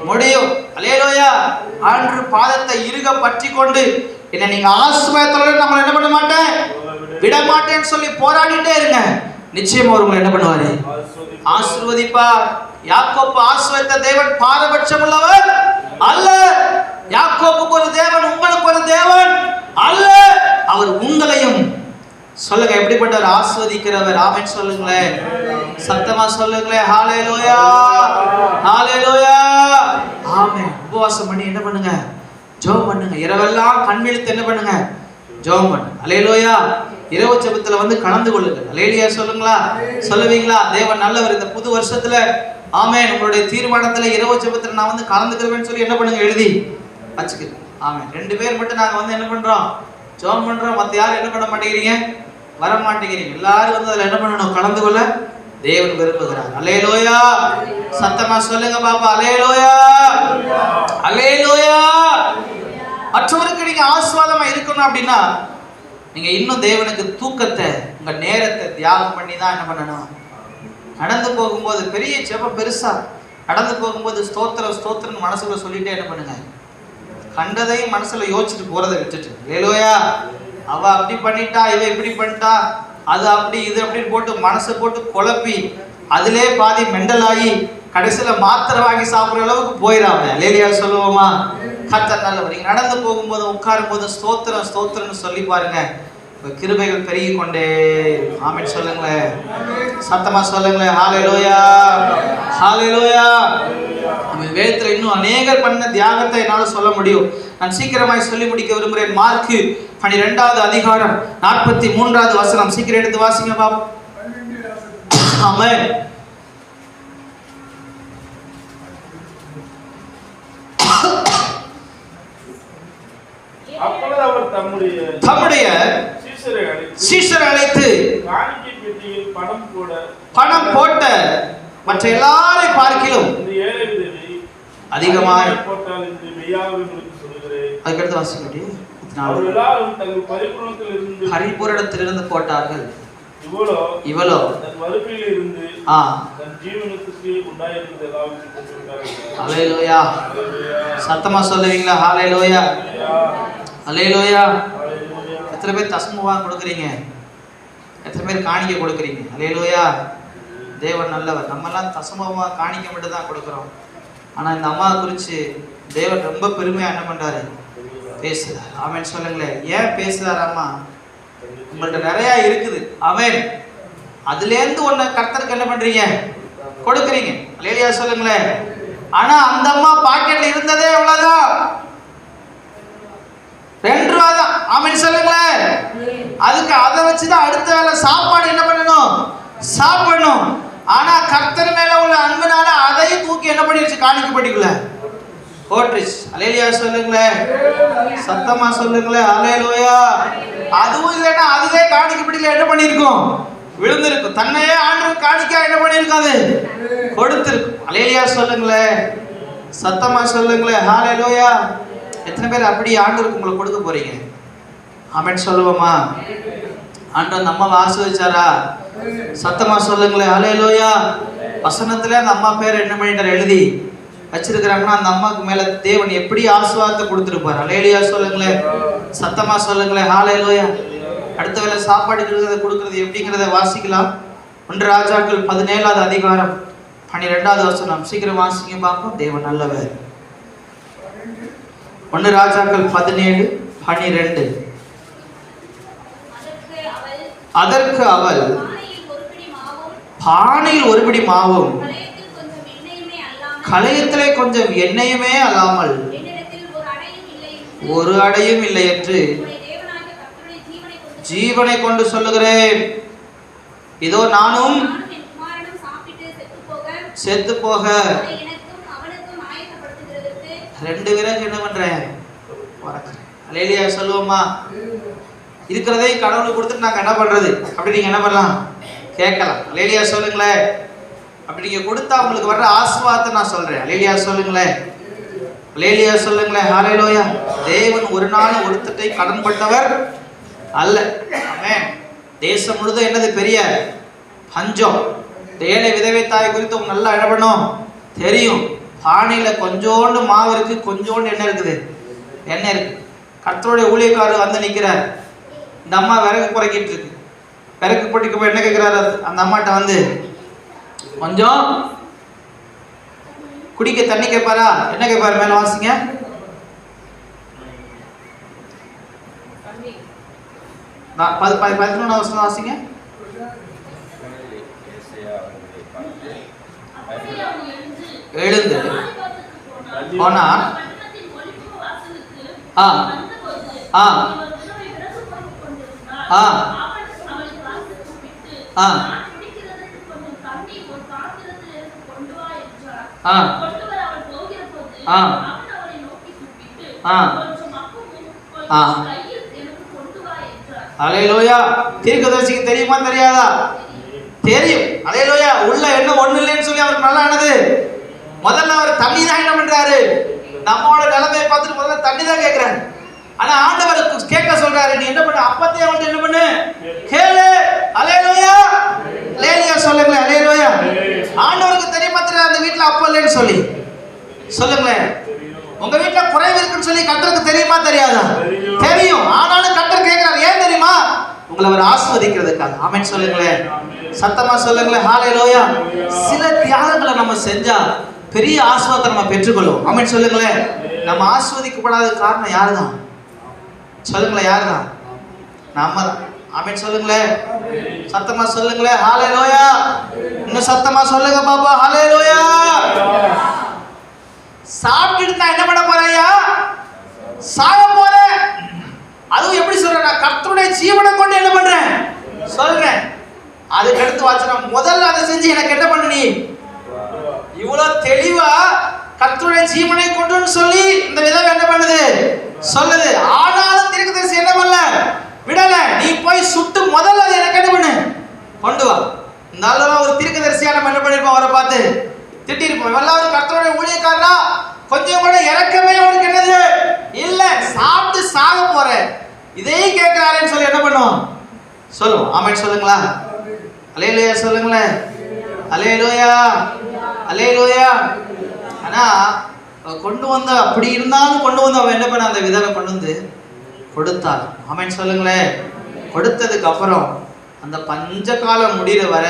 முடியும். அல்லேலூயா. ஆண்டு பாதத்தை இறுக பற்றி கொண்டு என்ன நீங்க ஆசீர்வாதத்தோட நம்மள என்ன பண்ண மாட்டேன், விட மாட்டேன்னு சொல்லி போராடிட்டே இருங்க. நிச்சயமா உங்களை என்ன பண்ணுவாரு? ஆசீர்வதிப்பார். யாக்கோபு ஆசீர்வதித்த தேவன் பாரபட்சம் உள்ளவர் அல்ல. யாக்கோபுக்கு ஒரு தேவன், உங்களுக்கு ஒரு தேவன் அல்ல. அவர் உங்களையும் சொல்லுங்க எப்படிப்பட்டவர்? ஆசீர்வதிக்கிறவர். ஆமென் சொல்லுங்களேன். சத்தமா சொல்லுங்களேன். ஹalleluya. ஹalleluya. ஆமென். உபவாசம் பண்ணி என்ன பண்ணுங்க? ஜெபம் பண்ணுங்க. இரவெல்லாம் கண் விழித்து என்ன பண்ணுங்க? ஜெபம் பண்ணுங்க. ஹalleluya. இரவு ஜெபத்துல வந்து கலந்து கொள்ளுங்க. ஹalleluya சொல்லுங்களா? சொல்லுவீங்களா? தேவன் நல்லவர். இந்த புது வருஷத்துல ஆமென் உங்களுடைய தீர்மானத்துல இரவு ஜெபத்துல நான் வந்து கலந்துக்கிறேன்னு சொல்லி என்ன பண்ணுங்க? எழுதி வச்சுக்கிறேன். ஆமென். 2 பேர் மட்டும் நாங்க வந்து என்ன பண்றோம்? ஜெபம் பண்றோம். மத்த யாரும் என்ன பண்ண மாட்டேங்கிறீங்க? வர மாட்டேங்கிறீங்க. எல்லாரும் வந்து அதுல என்ன பண்ணணும்? கலந்து கொள்ள தேவன் விரும்புகிறார். அல்லேலூயா. சத்தமா சொல்லுங்க பாப்பா. அல்லேலூயா. அல்லேலூயா. மற்றவருக்கு நீங்க ஆசீர்வாதமா இருக்கணும் அப்படின்னா நீங்க இன்னும் தேவனுக்கு தூக்கத்தை, உங்க நேரத்தை தியாகம் பண்ணி தான் என்ன பண்ணணும்? நடந்து போகும்போது பெரிய ஜெபம் பெருசா நடந்து போகும்போது ஸ்தோத்திரம் ஸ்தோத்திரம் மனசுல சொல்லிட்டே என்ன பண்ணுங்க, கண்டதையும் மனசுல யோசிச்சுட்டு போறதை விட்டுட்டு, ஹல்லேலூயா, அவ அப்படி பண்ணிட்டா, இவ இப்படி பண்ணிட்டா, அது அப்படி இது அப்படின்னு போட்டு மனசை போட்டு குழப்பி அதிலே பாதி மெண்டலாகி கடைசியில மாத்திரை வாங்கி சாப்பிடுற அளவுக்கு போயிடாம, ஹல்லேலூயா சொல்லுவோமா? கர்த்தர் நல்லவர். நீங்க நடந்து போகும்போது உட்காரும் போது ஸ்தோத்திரம் ஸ்தோத்திரம்னு சொல்லி பாருங்க, கிருபைகள் பெருகி கொண்டே. ஆமென் சொல்லுங்களேன், சத்தமா சொல்லுங்களேன். ஹல்லேலூயா, ஹல்லேலூயா. நம்ம வேதத்துல இன்னும் அநேகர் பண்ண தியாகத்தை என்னால சொல்ல முடியும். நான் சீக்கிரமாய் சொல்லி முடிக்க விரும்புகிறேன். மார்க்கு 12வது அதிகாரம் 43வது வசனம் சீக்கிரம் எடுத்து வாசிங்க பாப்போம். ஆமென். அப்பொழுது அவர் தம்முடைய சீஷரை அழைத்து காணிக்கை பெட்டியில் பணம் போட்ட மற்ற எல்லாரை பார்க்கிலும் இந்த ஏழை விதவை அதிகமாய் போட்டால் என்று மெய்யாகவே உங்களுக்கு சொல்கிறேன். அதுக்கடுத்து வாசிக்க முடியும். அவர்கள் எல்லாரும் தங்கள் பரிபூரணத்திலிருந்து போட்டார்கள். இவளோ தன் வறுமையில் இருந்து தன் ஜீவனுக்கு உண்டாயிருந்த எல்லாவற்றையும் கொண்டிருக்கிறார்கள். ஹல்லேலூயா. சத்தமா சொல்லுவீங்களா? ஹல்லேலூயா, ஹல்லேலூயா. எத்தனை பேர் தசமமா கொடுக்குறீங்க? எத்தனை பேர் காணிக்கை கொடுக்குறீங்க? ஹல்லேலூயா. தேவன் நல்லவர். நம்மெல்லாம் தசமமா காணிக்கை மட்டும் தான் கொடுக்குறோம். ஆனா இந்த அம்மா குறித்து தேவன் ரொம்ப பெருமையா என்ன பண்றாரு? பேசுறார். ஆமென் சொல்லுங்களேன். ஏன் பேசுறார்? அம்மா உங்கள்ட்ட நிறைய இருக்குது. ஆமென். அதுல இருந்து ஒண்ணு கர்த்தருக்கு என்ன பண்றீங்க? கொடுக்குறீங்க. ஹல்லேலூயா சொல்லுங்களேன். ஆனா அந்த அம்மா பாக்கெட்ல இருந்ததே எவ்வளவுதான்? 2 ரூபா தான். ஆமென் சொல்லுங்களேன். அதுக்கு அதை வச்சுதான் அடுத்த வேளை சாப்பாடு என்ன பண்ணணும்? சாப்பிடணும். ஆனா கர்த்தர் மேல உள்ள அன்புனால அதையும் தூக்கி என்ன பண்ணிருச்சு? காணிக்கை பெட்டிக்குள்ள போட்டுருச்சு. ஹல்லேலூயா சொல்லுங்களேன், சத்தமா சொல்லுங்களேன். ஹல்லேலூயா. அதுவும் இல்லைன்னா அதுவே காணிக்கை பெட்டியில என்ன பண்ணிருக்கும்? விழுந்திருக்கும். தன்னையே ஆண்டவர் காணிக்கா என்ன பண்ணிருக்காது? கொடுத்திருக்கும். ஹல்லேலூயா சொல்லுங்களேன், சத்தமா சொல்லுங்களேன். ஹல்லேலூயா. எத்தனை பேர் அப்படி ஆண்டவருக்கு உங்களை கொடுக்க போறீங்க? ஆமென் சொல்லுவோமா? ஆண்டவர் நம்ம ஆசீர்வதிச்சாரா? சத்தமா சொல்லுங்களேன். ஹல்லேலூயா. வசனத்துல அந்த அம்மா பேர் என்ன பண்ணிட்டார்? எழுதி வச்சிருக்கிறாங்கன்னா அந்த அம்மாக்கு மேல தேவன் எப்படி ஆசீர்வாதத்தை கொடுத்திருப்பார். ஹல்லேலூயா சொல்லுங்களேன், சத்தமா சொல்லுங்களேன். ஹல்லேலூயா. அடுத்த வேளை சாப்பாடு கொடுக்கறது எப்படிங்கிறத வாசிக்கலாம். 1 ராஜாக்கள் 17வது அதிகாரம் 12வது வசனம் சீக்கிரம் வாசிங்க பார்ப்போம். தேவன் நல்லவர். 1 ராஜாக்கள் 17:12. அதற்கு அவள் பானையில் ஒரு பிடி மாவும் களையத்திலே கொஞ்சம் எண்ணெயுமே அல்லாமல் ஒரு அடையும் இல்லை என்று ஜீவனை கொண்டு சொல்லுகிறேன். இதோ நானும் செத்து போக 2 விறகு என்ன பண்றேன்? ஹல்லேலூயா சொல்லுவோமா? இருக்கிறதே கடவுளுக்கு கொடுத்துட்டு நாங்க என்ன பண்றது? அப்படி நீங்க என்ன பண்ணலாம்? கேட்கலாம். ஹல்லேலூயா சொல்லுங்களேன். அப்படி நீங்க கொடுத்தா உங்களுக்கு வர்ற ஆசீர்வாதத்தை நான் சொல்றேன். ஹல்லேலூயா சொல்லுங்களேன், ஹல்லேலூயா சொல்லுங்களேன். ஹல்லேலூயா. தேவன் ஒரு நாள் ஒருத்தரை கடன்பட்டவர் அல்ல. ஆமென். தேசம் முழுதும் என்னது? பெரிய பஞ்சம். ஏழை விதவை தாய் குறித்து உங்களுக்கு நல்லா என்ன பண்ணும்? தெரியும். பானையில கொஞ்சோண்டு மாவு இருக்கு, கொஞ்சோண்டு எண்ணெய் இருக்குது. எண்ணெய் இருக்கு. கர்த்தருடைய ஊழியக்காரர் வந்து நிற்கிறார். இந்த அம்மா விறகு புறக்கிட்டு இருக்கு. விறகு பொட்டிக்கு போய் என்ன கேட்கிறாரு? அந்த அம்மாட்ட வந்து கொஞ்சம் குடிக்க தண்ணி கேட்பாரா? என்ன கேட்பாரு? மேல வாசிங்க. நான் 11 வருஷம் வாசிங்க. எழுந்து போனா ஹல்லேலூயா. தீர்க்கதரிசிக்கு தெரியுமா தெரியாதா? தெரியும். ஹல்லேலூயா. உள்ள என்ன ஒண்ணு இல்லைன்னு சொல்லி அவருக்கு நல்லா என்னது? முதல்ல அவர் தண்ணி தான் என்ன பண்றாரு? நம்மளோட நிலைமையை பார்த்துட்டு முதல்ல தண்ணி தான் கேட்கிறாரு. ஆனா ஆண்டவர் கேட்க சொல்றாரு, நீ என்ன பண்ணு, அப்பத்தை அவன்கிட்ட என்ன பண்ணு, கேளு. அல்லேலூயா, அல்லேலூயா சொல்லுங்களேன், அல்லேலூயா. ஆண்டவருக்கு தெரியுமா தெரியாது அந்த வீட்டுல அப்பம் இல்லைன்னு சொல்லி? சொல்லுங்களேன். உங்க வீட்டுல குறைவு இருக்குன்னு சொல்லி கர்த்தருக்கு தெரியுமா தெரியாதா? தெரியும். ஆனாலும் கர்த்தர் கேட்கிறார், ஏன் தெரியுமா? உங்களை அவர் ஆசீர்வதிக்கிறதுக்காக. ஆமென் சொல்லுங்களேன், சத்தமா சொல்லுங்களேன், ஹalleluya. சில தியாகங்களை நம்ம செஞ்சா பெரிய ஆசீர்வாதத்தை நம்ம பெற்றுக்கொள்வோம். ஆமென் சொல்லுங்களேன். நம்ம ஆசீர்வதிக்கப்படாத காரணம் யாருதான்? சொல்லுங்களேன், யாருதான்? நம்ம தான். ஆமென் சொல்லுங்களேன், சத்தமா சொல்லுங்களேன், ஹalleluya. இன்னும் சத்தமா சொல்லுங்க பாப்பா, ஹalleluya. சாப்பிட்டுட்டு நான் என்ன பண்ண போறேன்யா? சாக போறேன். அதுவும் எப்படி சொல்றேன்? கர்த்தருடைய ஜீவனை கொண்டு என்ன பண்றேன் சொல்றேன். அதுக்கு அடுத்து வாச்சனா முதல்ல அதை செஞ்சு எனக்கு என்ன பண்ணு நீ? இவ்வளவு தெளிவா கர்த்தருடைய ஜீவனை கொண்டுன்னு சொல்லி இந்த விதம் என்ன பண்ணுது சொல்லுது. ஆனாலும் தீர்க்கதரிசி என்ன பண்ணல, விடல. நீ போய் சுட்டு முதல்ல அதை எனக்கு என்ன பண்ணு கொண்டு வா. இந்த அளவா ஒரு தீர்க்கதரிசியா நம்ம என்ன பண்ணிருப்போம், அவரை பார்த்து திட்டிருப்போம். எல்லாரும் கர்த்தருடைய ஊழியக்காரனா, கொஞ்சம் கூட இறக்கமே அவனுக்கு என்னது இல்ல, சாப்பிட்டு சாக போற இதையும் கேட்கிறாருன்னு சொல்லி என்ன பண்ணுவோம் சொல்லுவோம். ஆமென் சொல்லுங்களா, அல்லேலூயா சொல்லுங்களேன், அல்லேலூயா, அல்லேலூயா. ஆனா கொண்டு வந்த, அப்படி இருந்தாலும் கொண்டு வந்து அவன் என்ன பண்ண, அந்த விதவை கொண்டு வந்து கொடுத்தாள். ஆமென் சொல்லுங்களேன். கொடுத்ததுக்கு அப்புறம் அந்த பஞ்ச காலம் முடிகிற வர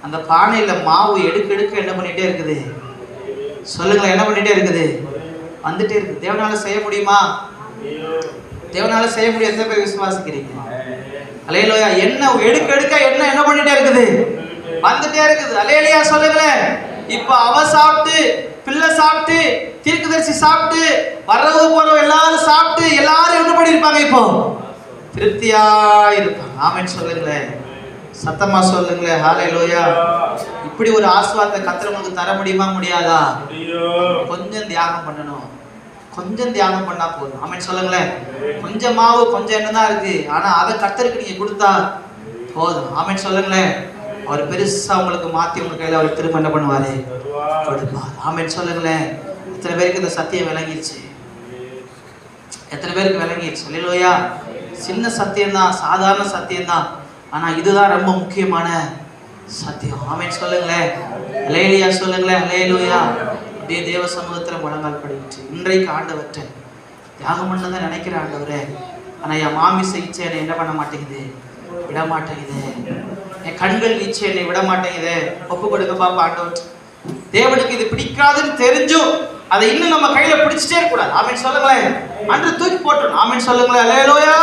அந்த பானையில மாவு எடுக்க எடுக்க என்ன பண்ணிட்டே இருக்குது சொல்லுங்களேன், என்ன பண்ணிட்டே இருக்குது, வந்துட்டே இருக்கு. தேவனால செய்ய முடியுமா? தேவனால செய்ய முடியும். எத்தனை பேர் விசுவாசிக்கிறீங்க? அல்லேலூயா. என்ன எடுக்க எடுக்க என்ன பண்ணிட்டே இருக்குது, வந்துட்டே இருக்குது. அல்லேலூயா சொல்லுங்களேன். இப்ப அவ சாப்பிட்டு, பிள்ளை சாப்பிட்டு, தீர்க்கதரிசி சாப்பிட்டு, வரவு போறவங்க எல்லாரும் சாப்பிட்டு, எல்லாரும் என்ன பண்ணிருப்பாங்க, இப்போ திருப்தியா இருப்பாங்க. ஆமென் சொல்லுங்களேன், சத்தமா சொல்லுங்களேன், ஹalleluya. இப்படி ஒரு ஆசீர்வாதத்தை கர்த்தர் உங்களுக்கு தர முடியுமா, முடியாதா? கொஞ்சம் தியாகம் பண்ணணும், கொஞ்சம் தியாகம் பண்ணா போதும். ஆமென் சொல்லுங்களேன். கொஞ்சம் மாவு கொஞ்சம் எண்ணெய் தான் இருக்கு, ஆனா அதை கர்த்தருக்கு நீங்க கொடுத்தா போதும். ஆமென் சொல்லுங்களேன். அவர் பெருசா உங்களுக்கு மாத்தி உங்க கையில அவர் திரும்ப என்ன பண்ணுவாரு, கொடுப்பார். ஆமென் சொல்லுங்களேன். எத்தனை பேருக்கு இந்த சத்தியம் விளங்கிடுச்சு? எத்தனை பேருக்கு விளங்கிடுச்சு? அல்லேலூயா. சின்ன சத்தியம் தான், சாதாரண சத்தியம் தான், ஆனா இதுதான் ரொம்ப முக்கியமான சத்தியம். ஆமென் சொல்லுங்களேன், அல்லேலூயா சொல்லுங்களேன், அல்லேலூயா. அப்படியே தேவ சமூகத்துல முழங்கால் படிக்கிட்டு இன்றைக்கு ஆண்டவர்கிட்ட தியாகம் பண்ணதான் நினைக்கிற ஆண்டவரே, ஆனா என் மாமிச இச்சை என்னை என்ன பண்ண மாட்டேங்குது, விட மாட்டேங்குது. என் கண்கள் இச்சை என்னை விட மாட்டேங்குது. ஒப்பு கொடுங்க பாப்பா ஆண்டவர். தேவனுக்கு இது பிடிக்காதுன்னு தெரிஞ்சும் அதை இன்னும் நம்ம கையில பிடிச்சிட்டே இருக்கக்கூடாது. ஆமென் சொல்லுங்களேன். அன்று தூக்கி போட்டணும். ஆமென் சொல்லுங்களேன், அல்லேலூயா.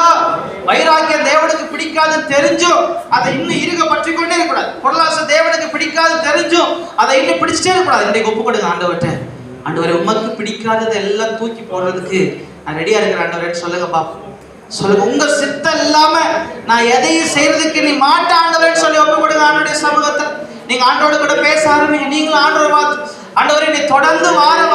வைராக்கியம் தேவனுக்கு பிடிக்காதுன்னு தெரிஞ்சும் அதை இன்னும் இருக பற்றி கொண்டே இருக்கக்கூடாது. பொருளாசை தேவனுக்கு பிடிக்காது தெரிஞ்சும் அதை இன்னும் பிடிச்சிட்டே இருக்கக்கூடாது. இன்றைக்கு ஒப்பு கொடுங்க ஆண்டவர்கிட்ட. ஆண்டவரே, உமக்கு பிடிக்காததை எல்லாம் தூக்கி போடுறதுக்கு நான் ரெடியா இருக்கிறேன் ஆண்டவரேன்னு சொல்லுங்க பாப்போம். சொல்லுங்க, உங்க சித்தம் இல்லாம நான் எதையும் செய்யறதுக்கு நீ மாட்ட ஆண்டவரேன்னு சொல்லி ஒப்பு கொடுங்க ஆண்டவருடைய சமூகத்தை. நீங்க ஆண்டவரோட கூட பேச ஆரம்பிங்க. நீங்களும் ஆண்டவர் ஆண்டவரே, நீ தொடர்ந்து வாரம்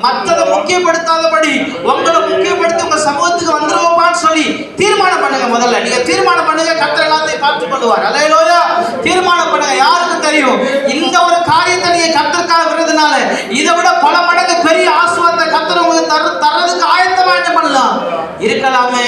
மற்றதை முக்கியப்படுத்தாதபடி உங்களை முக்கியப்படுத்தி உங்க சமூகத்துக்கு வந்துருவோமான்னு சொல்லி தீர்மானம் பண்ணுங்க. முதல்ல நீங்க தீர்மானம் பண்ணுங்க, கர்த்தர் எல்லாத்தையும் பார்த்துக் கொள்வார். அல்லேலூயா. தீர்மானம் பண்ணுங்க. யாருக்கு தெரியும், இந்த ஒரு காரியத்தை நீங்க கர்த்தருக்காக விடுறதுனால இதை விட பல மடங்கு பெரிய ஆசீர்வாதத்தை கர்த்தர் உங்களுக்கு தர்றதுக்கு ஆயத்தமா என்ன பண்ணலாம் இருக்கலாமே.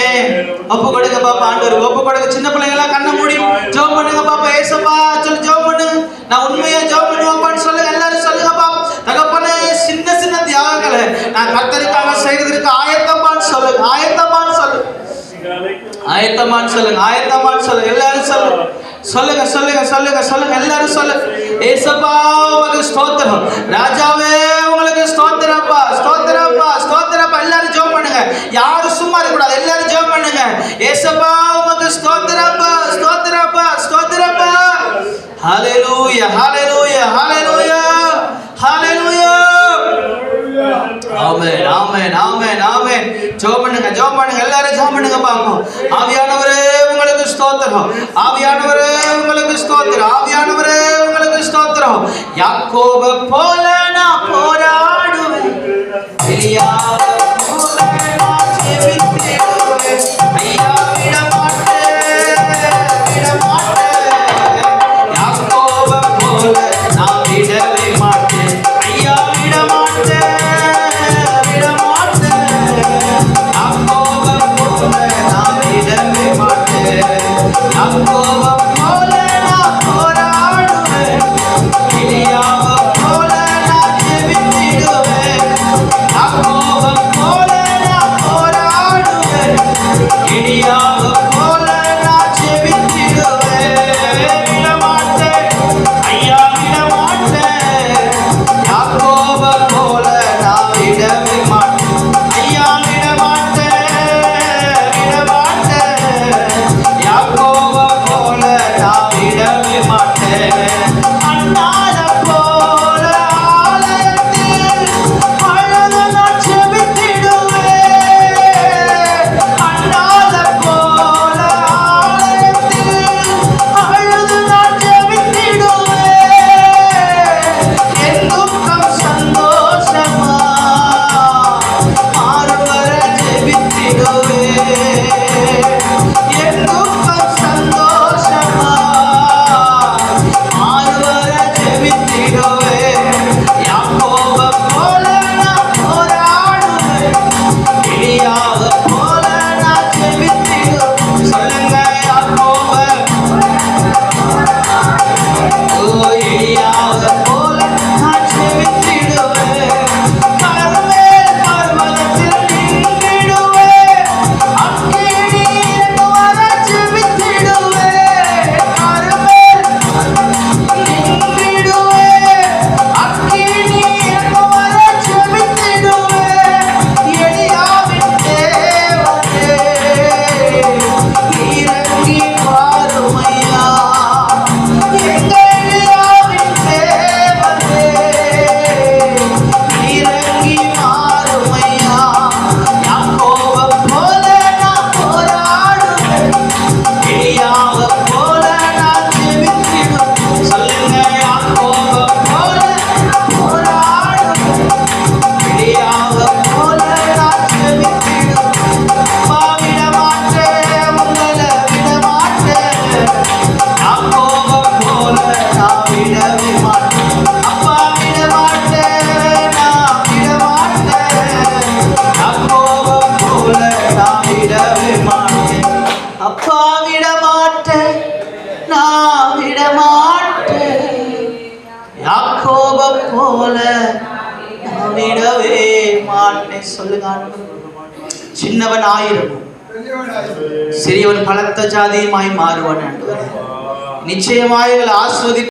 ஒப்பு கொடுங்க பாப்பா ஆண்டவர், ஒப்பு கொடுங்க. சின்ன பிள்ளைங்க எல்லாம் கண்ணை மூடி ஜெபம் பண்ணுங்க பாப்பா. ஏசப்பா சொல்லி ஜெபம் பண்ணுங்க. நான் உண்மையா ஜெபம் பண்ணுவாப்பான்னு சொல்லுங்க. எல்லாரும் சொல்லுங்க பாப்பா. தகப்பனே, சின்ன சின்ன தியாகங்களை நான் கர்த்தருக்காக செய்வதற்கு ஆயத்தமான்னு சொல்லுங்க, ஆயத்தமான்னு சொல்லுங்க, ஆயத்தமான்னு சொல்லுங்க, ஆயத்தமான்னு சொல்லுங்க. எல்லாரும் சொல்லுங்க, சொல்லுங்க சொல்லுங்க சொல்லுங்க சொல்லுங்க. எல்லாரும் சொல்லுங்க. ஏசப்பா உங்களுக்கு ஸ்தோத்திரம், ராஜாவே உங்களுக்கு ஸ்தோத்திரப்பா, ஸ்தோத்திரப்பா, ஸ்தோத்திரப்பா. எல்லாரும் ஜெபம் பண்ணுங்க. யாரும் சும்மா இருக்க கூடாது. எல்லாரும் ஜெபம் பண்ணுங்க. ஏசப்பா உங்களுக்கு ஸ்தோத்திரப்பா, ஸ்தோத்திரப்பா, ஸ்தோத்திரப்பா. ஹalleluya, ஹalleluya, ஹalleluya, ஹalleluya. ஆமென், ஆமென், ஆமென், ஆமென். ஜெபம் பண்ணுங்க, ஜெபம் பண்ணுங்க. எல்லாரும் ஜெபம் பண்ணுங்க பாப்போம். ஆவியானவரே உங்களுக்கு ஸ்தோத்திரம், ஆவியானவரே உங்களுக்கு ஸ்தோத்திரம், ஆவியானவரே உங்களுக்கு ஸ்தோத்திரம். யாக்கோபு போல நான் போராடுவேன், எலியாவை போல நான் ஜெபித்திடுவேன். ஐயா விட மாட்டேன், விட மாட்டேன். யாக்கோபு போல நான் விடவே மாட்டேன். ஐயா விட மாட்டேன், விட மாட்டேன். யாக்கோபு சொல்லுங்க ஆண்டவரே. சின்னவன் 1000 சிறியவன் பலத்த ஜாதியுமாய் மாறுவான் ஆண்டவரே. நிச்சயமாய் எங்களை ஆசீர்வதி